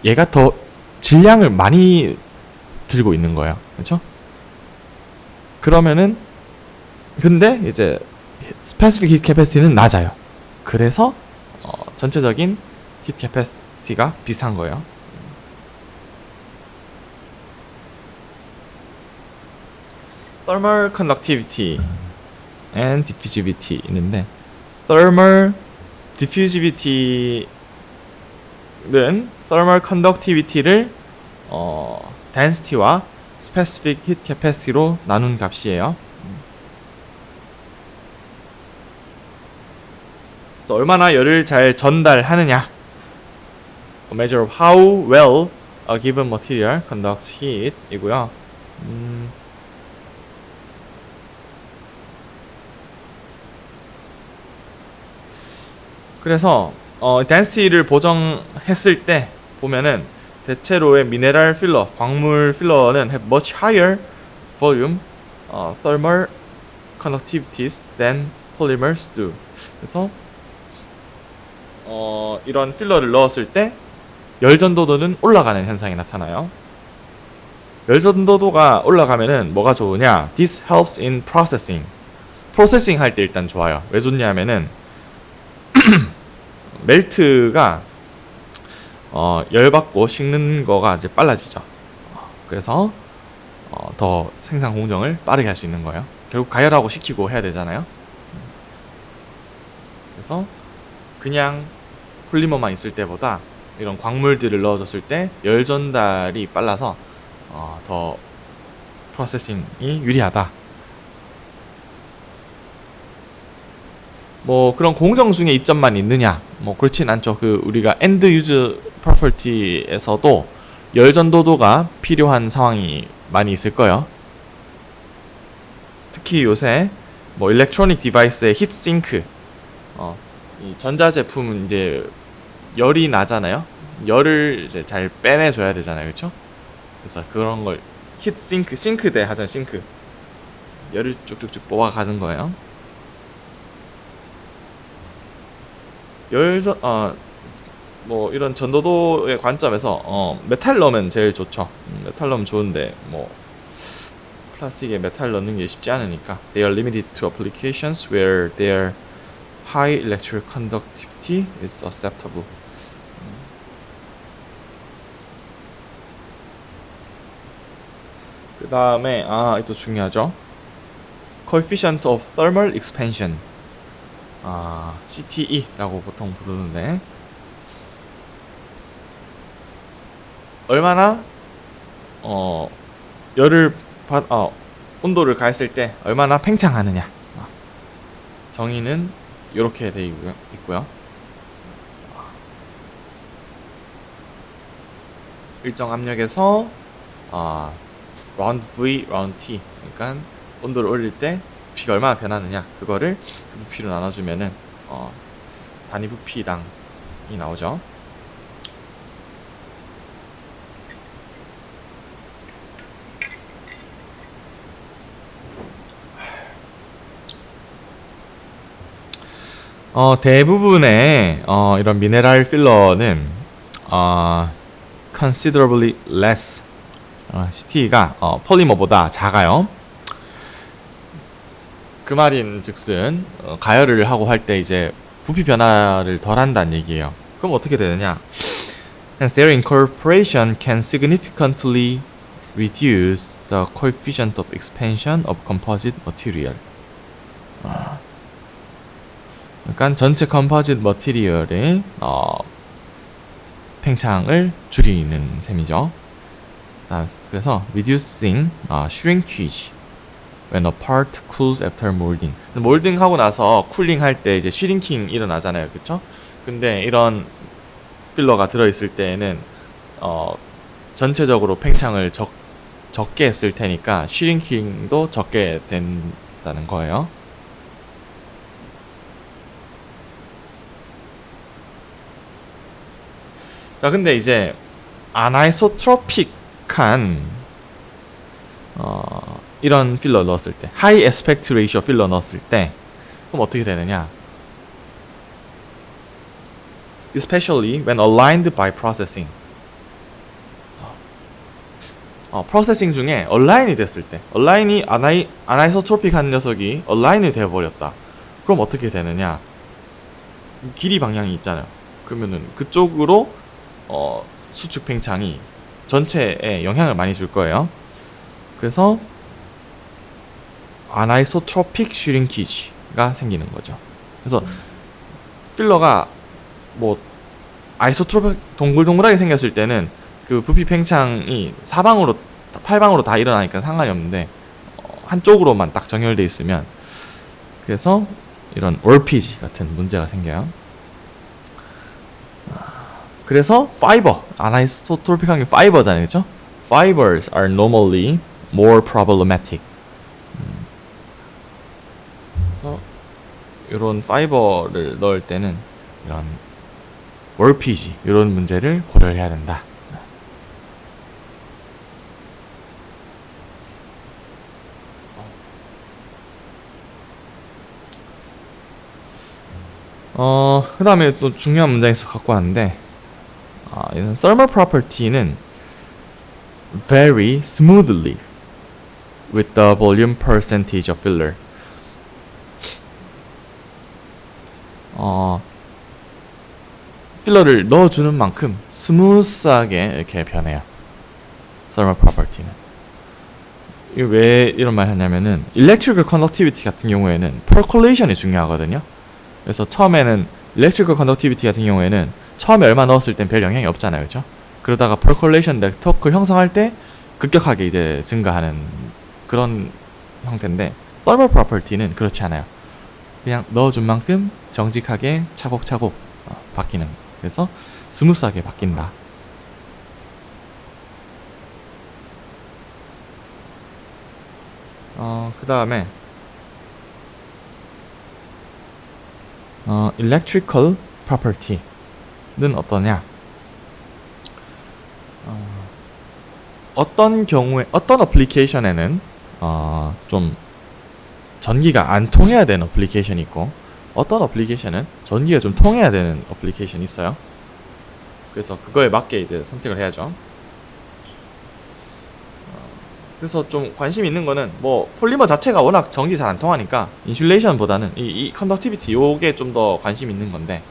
얘가 더 질량을 많이 들고 있는 거예요. 그렇죠? 그러면은 근데 이제 스페시픽 히트 캐패시티는 낮아요. 그래서 전체적인 히트 캐패시티가 비슷한 거예요. thermal conductivity and diffusivity 있는데 thermal diffusivity는 thermal conductivity를 density와 specific heat capacity로 나눈 값이에요. 얼마나 열을 잘 전달하느냐. A measure of how well a given material conducts heat 이고요. 그래서 density를 보정했을 때 보면은 대체로의 미네랄 필러, 광물 필러는 have much higher volume thermal conductivities than polymers do. 그래서 이런 필러를 넣었을 때 열전도도는 올라가는 현상이 나타나요. 열전도도가 올라가면은 뭐가 좋으냐? This helps in processing. 프로세싱 할 때 일단 좋아요. 왜 좋냐면은 멜트가 열받고 식는 거가 이제 빨라지죠. 그래서 더 생산 공정을 빠르게 할 수 있는 거예요. 결국 가열하고 식히고 해야 되잖아요. 그래서 그냥 폴리머만 있을 때보다 이런 광물들을 넣어줬을 때 열 전달이 빨라서 더 프로세싱이 유리하다. 뭐 그런 공정 중에 이점만 있느냐? 뭐 그렇진 않죠. 그 우리가 end use property에서도 열 전도도가 필요한 상황이 많이 있을 거예요. 특히 요새 뭐 일렉트로닉 디바이스의 히트 싱크, 이 전자 제품은 이제 열이 나잖아요. 열을 이제 잘 빼내줘야 되잖아요, 그렇죠? 그래서 그런 걸 히트 싱크, 싱크대 하잖아요, 싱크. 열을 쭉쭉쭉 뽑아가는 거예요. 뭐 이런 전도도의 관점에서 메탈 넣으면 제일 좋죠. 메탈 넣으면 좋은데 뭐 플라스틱에 메탈 넣는 게 쉽지 않으니까 they are limited to applications where their high electrical conductivity is acceptable. 그 다음에 이것도 중요하죠. coefficient of thermal expansion. CTE라고 보통 부르는데 얼마나 열을 온도를 가했을 때 얼마나 팽창하느냐. 정의는 이렇게 되어 있고요. 일정 압력에서 라운드 V, 라운드 T. 그러니까 온도를 올릴 때 부피가 얼마나 변하느냐 그거를 그 부피로 나눠주면은 단위 부피당이 나오죠. 대부분의 이런 미네랄 필러는 considerably less CT가 폴리머보다 작아요. 그 말인즉슨 가열을 하고 할 때 이제 부피 변화를 덜 한다는 얘기예요. 그럼 어떻게 되느냐? Hence, their incorporation can significantly reduce the coefficient of expansion of composite material. 그러니까 전체 컴포짓 머티리얼의 팽창을 줄이는 셈이죠. 그래서 reducing shrinkage when a part cools after molding. 몰딩 하고 나서 쿨링 할 때 이제 슈링킹 일어나잖아요, 그렇죠? 근데 이런 필러가 들어있을 때에는 전체적으로 팽창을 적게 했을 테니까 슈링킹도 적게 된다는 거예요. 자, 근데 이제 아나이소트로픽한 이런 필러 넣었을 때, 하이 에스펙트 레이시오 필러 넣었을 때 그럼 어떻게 되느냐? Especially when aligned by processing. 프로세싱 중에 얼라인이 됐을 때, 얼라인이 아나이소트로픽한 녀석이 얼라인이 되어버렸다. 그럼 어떻게 되느냐? 길이 방향이 있잖아요. 그러면은 그쪽으로 수축 팽창이 전체에 영향을 많이 줄 거예요. 그래서 아나이소트로픽 슈링키지가 생기는 거죠. 그래서 필러가 뭐 아이소트로픽 동글동글하게 생겼을 때는 그 부피 팽창이 사방으로 팔방으로 다 일어나니까 상관이 없는데 한쪽으로만 딱 정렬돼 있으면 그래서 이런 월피지 같은 문제가 생겨요. 그래서 파이버, 아나이소트로픽한 게 파이버잖아요, 그렇죠? Fibers are normally more problematic. 그래서 이런 파이버를 넣을 때는 이런 월피지 이런 문제를 고려를 해야 된다. 그 다음에 또 중요한 문장에서 갖고 왔는데 이런 thermal property는 vary smoothly with the volume percentage of filler. 필러를 넣어주는 만큼 스무스하게 이렇게 변해요. thermal property는. 왜 이런 말 하냐면은 electrical conductivity 같은 경우에는 percolation이 중요하거든요. 그래서 처음에는 electrical conductivity 같은 경우에는 처음에 얼마 넣었을 땐 별 영향이 없잖아요, 그렇죠? 그러다가 percolation 네트워크 형성할 때 급격하게 이제 증가하는 그런 형태인데 thermal property는 그렇지 않아요. 그냥 넣어준 만큼 정직하게 차곡차곡 바뀌는. 그래서 스무스하게 바뀐다. 그 다음에 electrical property는 어떠냐? 어떤 경우에 어떤 어플리케이션에는 좀 전기가 안 통해야 되는 어플리케이션이 있고 어떤 어플리케이션은 전기가 좀 통해야 되는 어플리케이션이 있어요. 그래서 그거에 맞게 이제 선택을 해야죠. 그래서 좀 관심 있는 거는 뭐 폴리머 자체가 워낙 전기 잘 안 통하니까 인슐레이션보다는 이 컨덕티비티 요게 좀 더 관심 있는 건데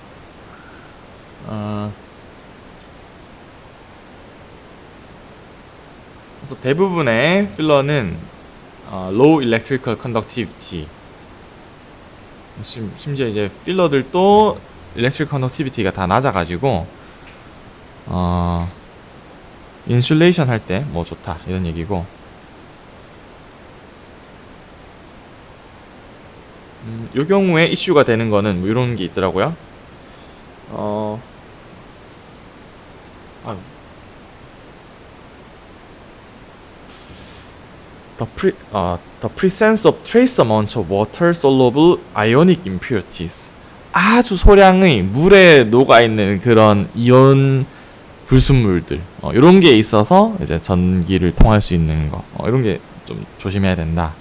그래서 대부분의 필러는 low electrical conductivity 심지어 이제 필러들도 electrical conductivity가 다 낮아가지고 인슐레이션 할 때 뭐 좋다 이런 얘기고 요 경우에 이슈가 되는 거는 뭐 이런 게 있더라고요. the presence of trace amounts of water soluble ionic impurities. 아주 소량의 물에 녹아 있는 그런 이온 불순물들, 이런 게 있어서 이제 전기를 통할 수 있는 거, 이런 게 좀 조심해야 된다.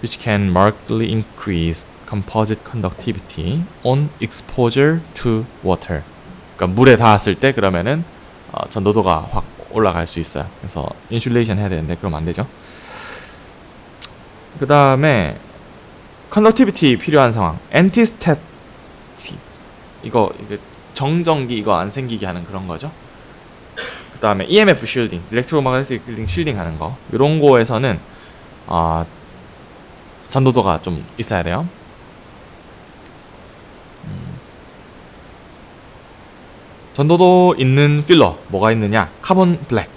Which can markedly increase composite conductivity on exposure to water. 그러니까 물에 닿았을 때 그러면은 전도도가 확 올라갈 수 있어요. 그래서 인슐레이션 해야 되는데 그러면 안 되죠. 그 다음에 컨덕티비티 필요한 상황, 엔티스태틱, 이거 정전기 이거 안 생기게 하는 그런 거죠. 그 다음에 EMF 쉴딩, 일렉트로마그네틱 쉴딩 하는 거, 이런 거에서는 전도도가 좀 있어야 돼요. 전도도 있는 필러 뭐가 있느냐? 카본 블랙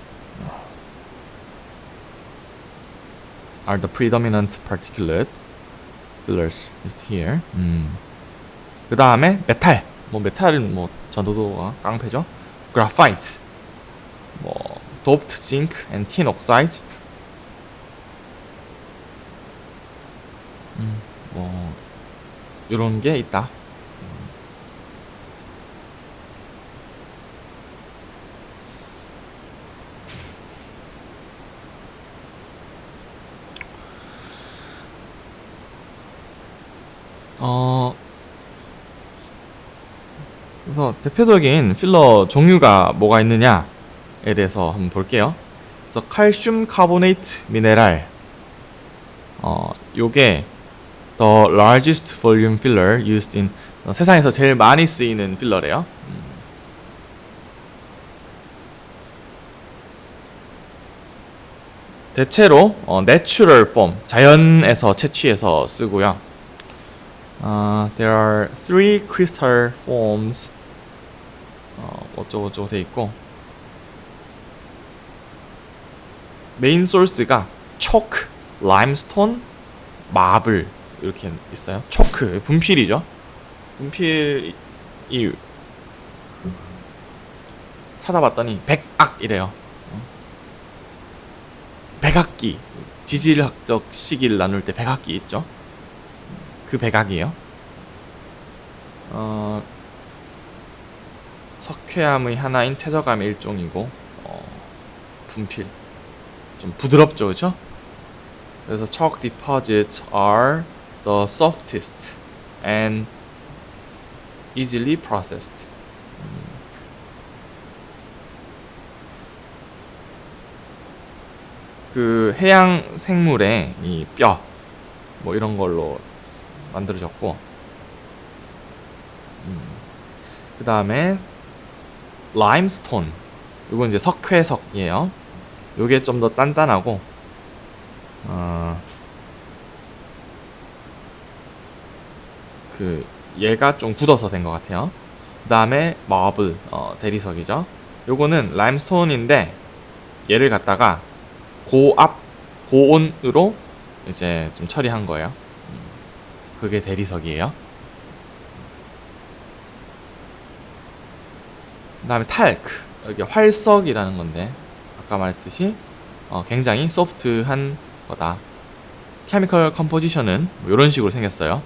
are the predominant particulate fillers used here. 그 다음에 메탈, 메탈은 전도도가 깡패죠. graphite, doped zinc and tin oxide. 이런 게 있다. 그래서 대표적인 필러 종류가 뭐가 있느냐에 대해서 한번 볼게요. 그래서 칼슘 카보네이트 미네랄, 요게 the largest volume filler used in, 세상에서 제일 많이 쓰이는 필러래요. 대체로 natural form, 자연에서 채취해서 쓰고요. There are 3 crystal forms, 어쩌고저쩌고 돼 있고, 메인 소스가 초크, 라임스톤, 마블 이렇게 있어요. 초크, 분필이죠. 분필이 찾아봤더니 백악이래요. 백악기, 지질학적 시기를 나눌 때 백악기 있죠. 그 백악이에요. 석회암의 하나인 퇴적암의 일종이고, 분필 좀 부드럽죠, 그렇죠? 그래서 chalk deposits are the softest and easily processed. 그 해양 생물의 이 뼈, 이런 걸로 만들어졌고, 그 다음에 라임스톤, 이건 이제 석회석이에요. 요게 좀 더 단단하고, 얘가 좀 굳어서 된 것 같아요. 그 다음에 마블, 대리석이죠. 요거는 라임스톤인데 얘를 갖다가 고온으로 이제 좀 처리한 거예요. 그게 대리석이에요. 그 다음에 탈크, 여기 활석이라는 건데 아까 말했듯이 굉장히 소프트한 거다. 케미컬 컴포지션은 이런 식으로 생겼어요.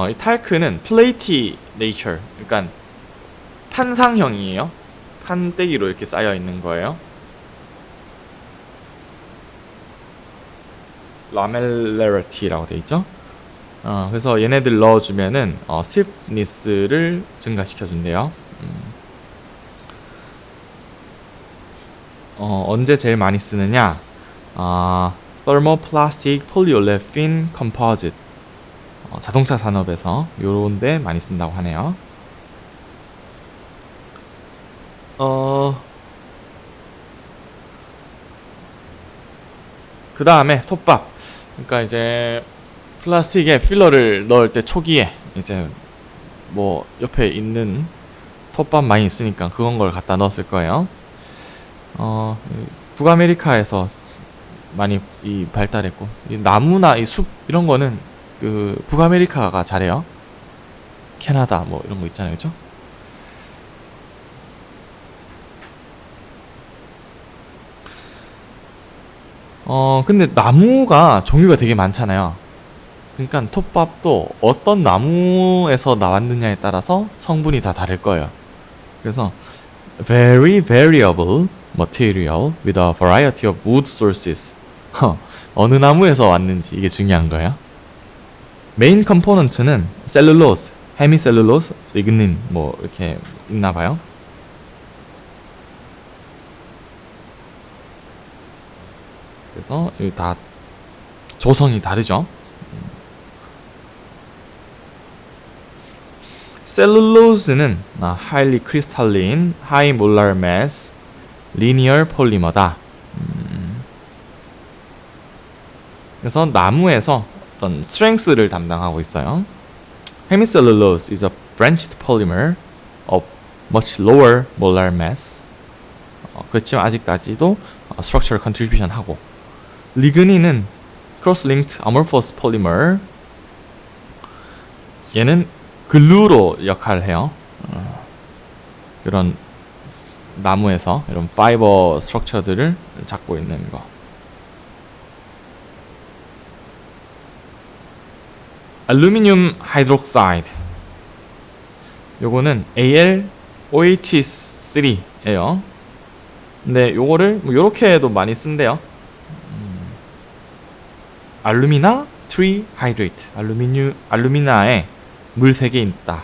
이 탈크는 플레이티 네이처, 그러니까 판상형이에요. 판때기로 이렇게 쌓여 있는 거예요. 라멜레리티라고 돼 있죠. 그래서 얘네들 넣어주면은 스티프니스를 증가시켜준대요. 언제 제일 많이 쓰느냐? thermoplastic polyolefin composite, 자동차 산업에서 요런데 많이 쓴다고 하네요. 그 다음에 톱밥, 그러니까 이제 플라스틱에 필러를 넣을 때 초기에 이제 옆에 있는 톱밥 많이 있으니까 그건 걸 갖다 넣었을 거예요. 북아메리카에서 많이 발달했고, 이 나무나 이 숲 이런 거는 그 북아메리카가 잘해요. 캐나다 이런 거 있잖아요, 그죠? 근데 나무가 종류가 되게 많잖아요. 그러니까 톱밥도 어떤 나무에서 나왔느냐에 따라서 성분이 다 다를 거예요. 그래서 very variable material with a variety of wood sources. 어느 나무에서 왔는지 이게 중요한 거예요. 메인 컴포넌트는 셀룰로스, 헤미셀룰로스, 리그닌 뭐 이렇게 있나 봐요. 그래서 여기 다 조성이 다르죠. 셀룰로스는 highly crystalline, high molar mass, linear polymer다. 그래서 나무에서 어떤 strength를 담당하고 있어요. Hemicellulose is a branched polymer of much lower molar mass. 그렇지만 아직까지도 structural contribution 하고, 리그닌은 cross-linked amorphous polymer. 얘는 글루로 역할을 해요. 이런 나무에서 이런 파이버 스트럭처들을 잡고 있는 거. 알루미늄 하이드록사이드. 요거는 AlOH3예요. 근데 요거를 뭐 요렇게도 많이 쓴대요. 알루미나 트리 하이드레이트. 알루미나에 물 3개 있다.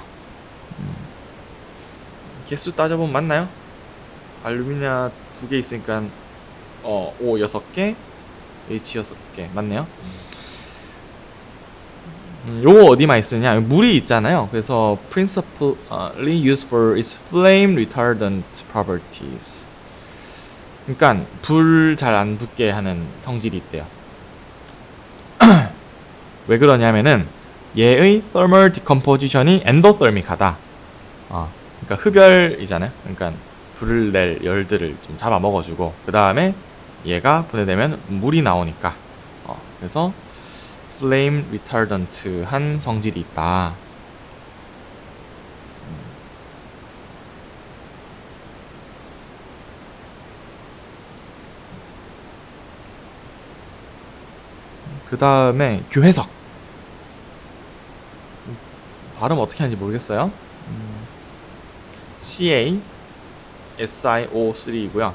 개수 따져보면 맞나요? 알루미나 2개 있으니까 O 6개, H 6개 맞네요. 요거 어디 많이 쓰냐? 물이 있잖아요. 그래서 principally used for its flame retardant properties. 그러니까 불 잘 안 붙게 하는 성질이 있대요. 왜 그러냐면은 얘의 thermal decomposition이 endothermic하다. 그러니까 흡열이잖아요. 그러니까 불을 낼 열들을 좀 잡아먹어주고 그 다음에 얘가 분해되면 물이 나오니까 그래서 flame retardant한 성질이 있다. 그 다음에 규회석. 발음 어떻게 하는지 모르겠어요. CaSiO3이고요.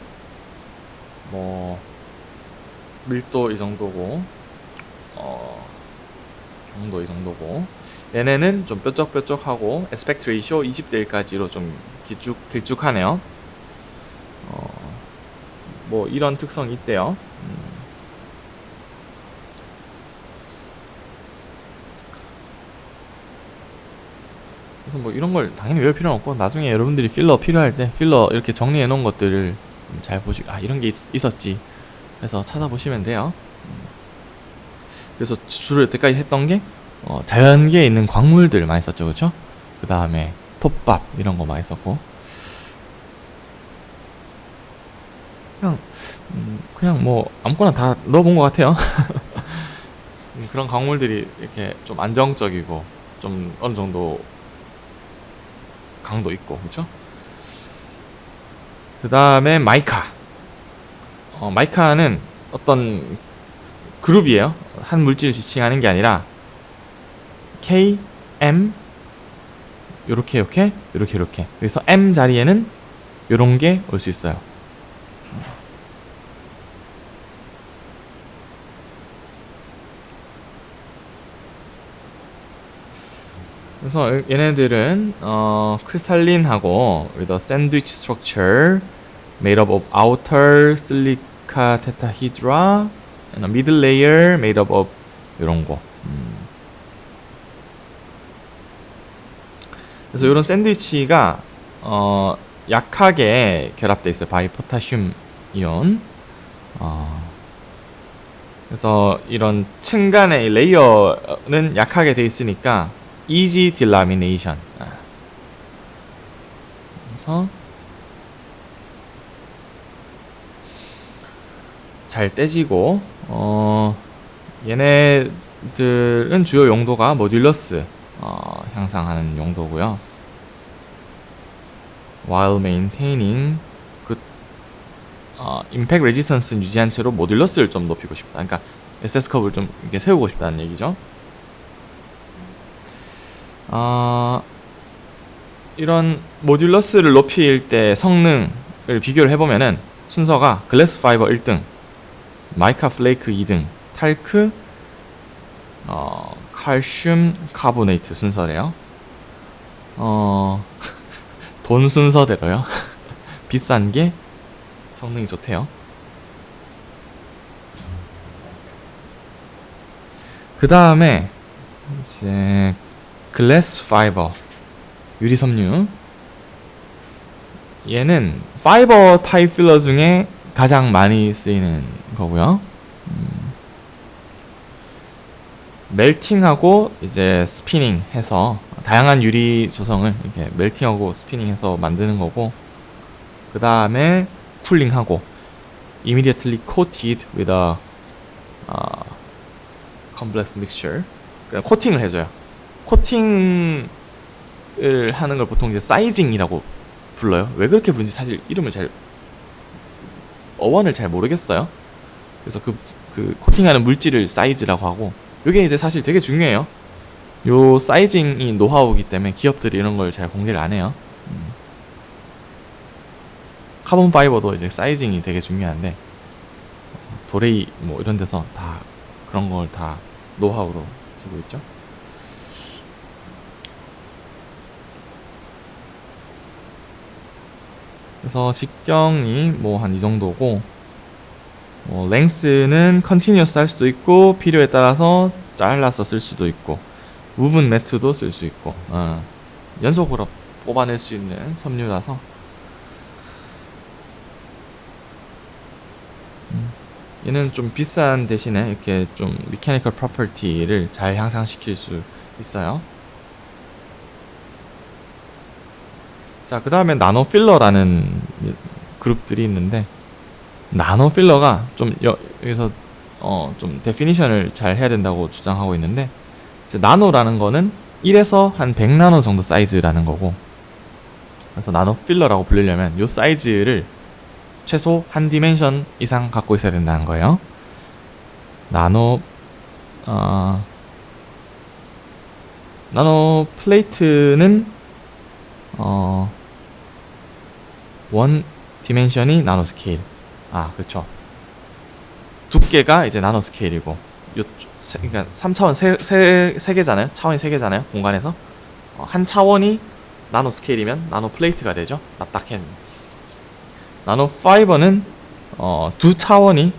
뭐 밀도 이 정도고, 경도 이 정도고, 얘네는 좀 뾰족뾰족하고 에스펙트 레이쇼 20대 1까지로 좀 길쭉하네요. 뭐 이런 특성이 있대요. 그래서 뭐 이런 걸 당연히 외울 필요는 없고, 나중에 여러분들이 필러 필요할 때 필러 이렇게 정리해 놓은 것들을 잘 보시고, 이런 게 있었지 해서 찾아보시면 돼요. 그래서 주로 여태까지 했던 게 자연계에 있는 광물들 많이 썼죠, 그렇죠? 그 다음에 톱밥 이런 거 많이 썼고, 그냥 뭐 아무거나 다 넣어본 것 같아요. 그런 광물들이 이렇게 좀 안정적이고 좀 어느 정도 강도 있고, 그렇죠? 그 다음에 마이카. 마이카는 어떤 그룹이에요. 한 물질을 지칭하는 게 아니라 K, M 요렇게 그래서 M 자리에는 요런 게 올 수 있어요. 그래서 얘네들은 크리스탈린하고 with a sandwich structure made up of outer silica tetrahedra and a middle layer made up of 이런 거. 그래서 이런 샌드위치가 약하게 결합돼 있어요. 바이포타슘 이온. 그래서 이런 층 간의 레이어는 약하게 돼 있으니까 easy delamination. 그래서 잘 떼지고, 얘네들은 주요 용도가 모듈러스 향상하는 용도고요. while maintaining good 임팩 레지스턴스는 유지한 채로 모듈러스를 좀 높이고 싶다. 그러니까 SS 컵을 좀 이렇게 세우고 싶다는 얘기죠. 이런 모듈러스를 높일 때 성능을 비교를 해보면은 순서가 글래스 파이버 1등, 마이카 플레이크 2등, 탈크, 칼슘 카보네이트 순서래요. 돈 순서대로요. 비싼 게 성능이 좋대요. 그 다음에 이제 글래스 파이버 유리 섬유, 얘는 파이버 타입 필러 중에 가장 많이 쓰이는 거고요. 멜팅하고 이제 스피닝 해서 다양한 유리 조성을 이렇게 멜팅하고 스피닝 해서 만드는 거고, 그 다음에 쿨링하고 immediately coated with a complex mixture, 그러니까 코팅을 해줘요. 코팅을 하는 걸 보통 이제 사이징이라고 불러요. 왜 그렇게 부른지 사실 이름을 어원을 잘 모르겠어요. 그래서 그 코팅하는 물질을 사이즈라고 하고, 이게 이제 사실 되게 중요해요. 요 사이징이 노하우이기 때문에 기업들이 이런 걸 잘 공개를 안 해요. 카본 파이버도 이제 사이징이 되게 중요한데, 도레이 뭐 이런 데서 다 그런 걸 다 노하우로 쓰고 있죠. 그래서 직경이 뭐 한 이 정도고, 랭스는 컨티뉴어스 할 수도 있고 필요에 따라서 잘라서 쓸 수도 있고, 무분 매트도 쓸 수 있고, 연속으로 뽑아낼 수 있는 섬유라서 얘는 좀 비싼 대신에 이렇게 좀 미케니컬 프로퍼티를 잘 향상시킬 수 있어요. 자, 그 다음에 나노 필러라는 그룹들이 있는데, 나노 필러가 좀 여기서 좀 데피니션을 잘 해야 된다고 주장하고 있는데, 이제 나노라는 거는 1에서 한 100나노 정도 사이즈라는 거고, 그래서 나노 필러라고 불리려면 요 사이즈를 최소 한 디멘션 이상 갖고 있어야 된다는 거예요. 나노 플레이트는 원 디멘션이 나노 스케일. 그렇죠. 두께가 이제 나노 스케일이고, 그러니까 3차원 세 개잖아요. 차원이 3개잖아요. 공간에서 한 차원이 나노 스케일이면 나노 플레이트가 되죠. 딱딱해. 나노 파이버는 2차원이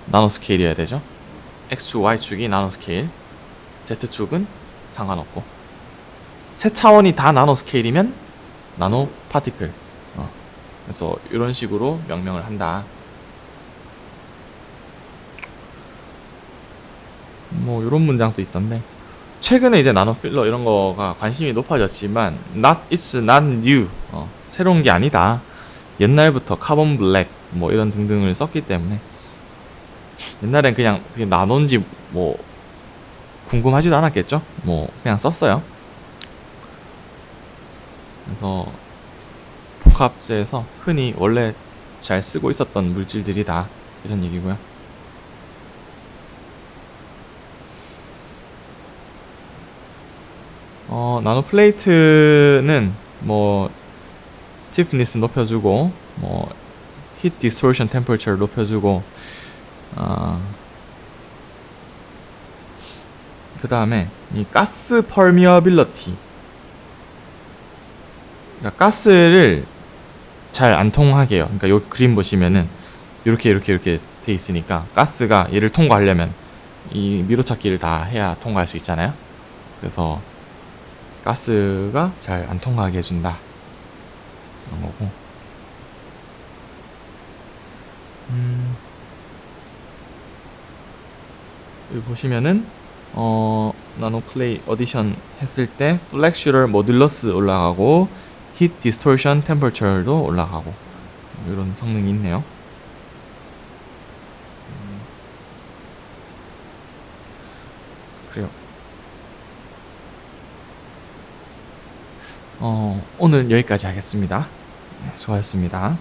나노 스케일이어야 되죠. X축, Y축이 나노 스케일, Z축은 상관없고, 3차원이 다 나노 스케일이면 나노 파티클. 그래서 이런 식으로 명명을 한다. 뭐 이런 문장도 있던데, 최근에 이제 나노 필러 이런 거가 관심이 높아졌지만 it's not new. 새로운 게 아니다. 옛날부터 카본 블랙 뭐 이런 등등을 썼기 때문에, 옛날엔 그냥 그게 나노인지 뭐 궁금하지도 않았겠죠. 뭐 그냥 썼어요. 그래서 복합재에서 흔히 원래 잘 쓰고 있었던 물질들이다, 이런 얘기고요. 나노 플레이트는 뭐 스티프니스 높여주고, 뭐 히트 디스토션 템퍼처를 높여주고, 그 다음에 이 가스 퍼미어빌러티, 그러니까 가스를 잘 안 통하게 해요. 그러니까 요 그림 보시면은 이렇게 돼 있으니까, 가스가 얘를 통과하려면 이 미로찾기를 다 해야 통과할 수 있잖아요. 그래서 가스가 잘 안 통과하게 해준다, 그런 거고. 여기 보시면은 나노 클레이 어디션 했을 때 플렉슈럴 모듈러스 올라가고, 히트 디스토션 템퍼처도 올라가고, 이런 성능이 있네요. 그래요. 오늘 여기까지 하겠습니다. 네, 수고하셨습니다.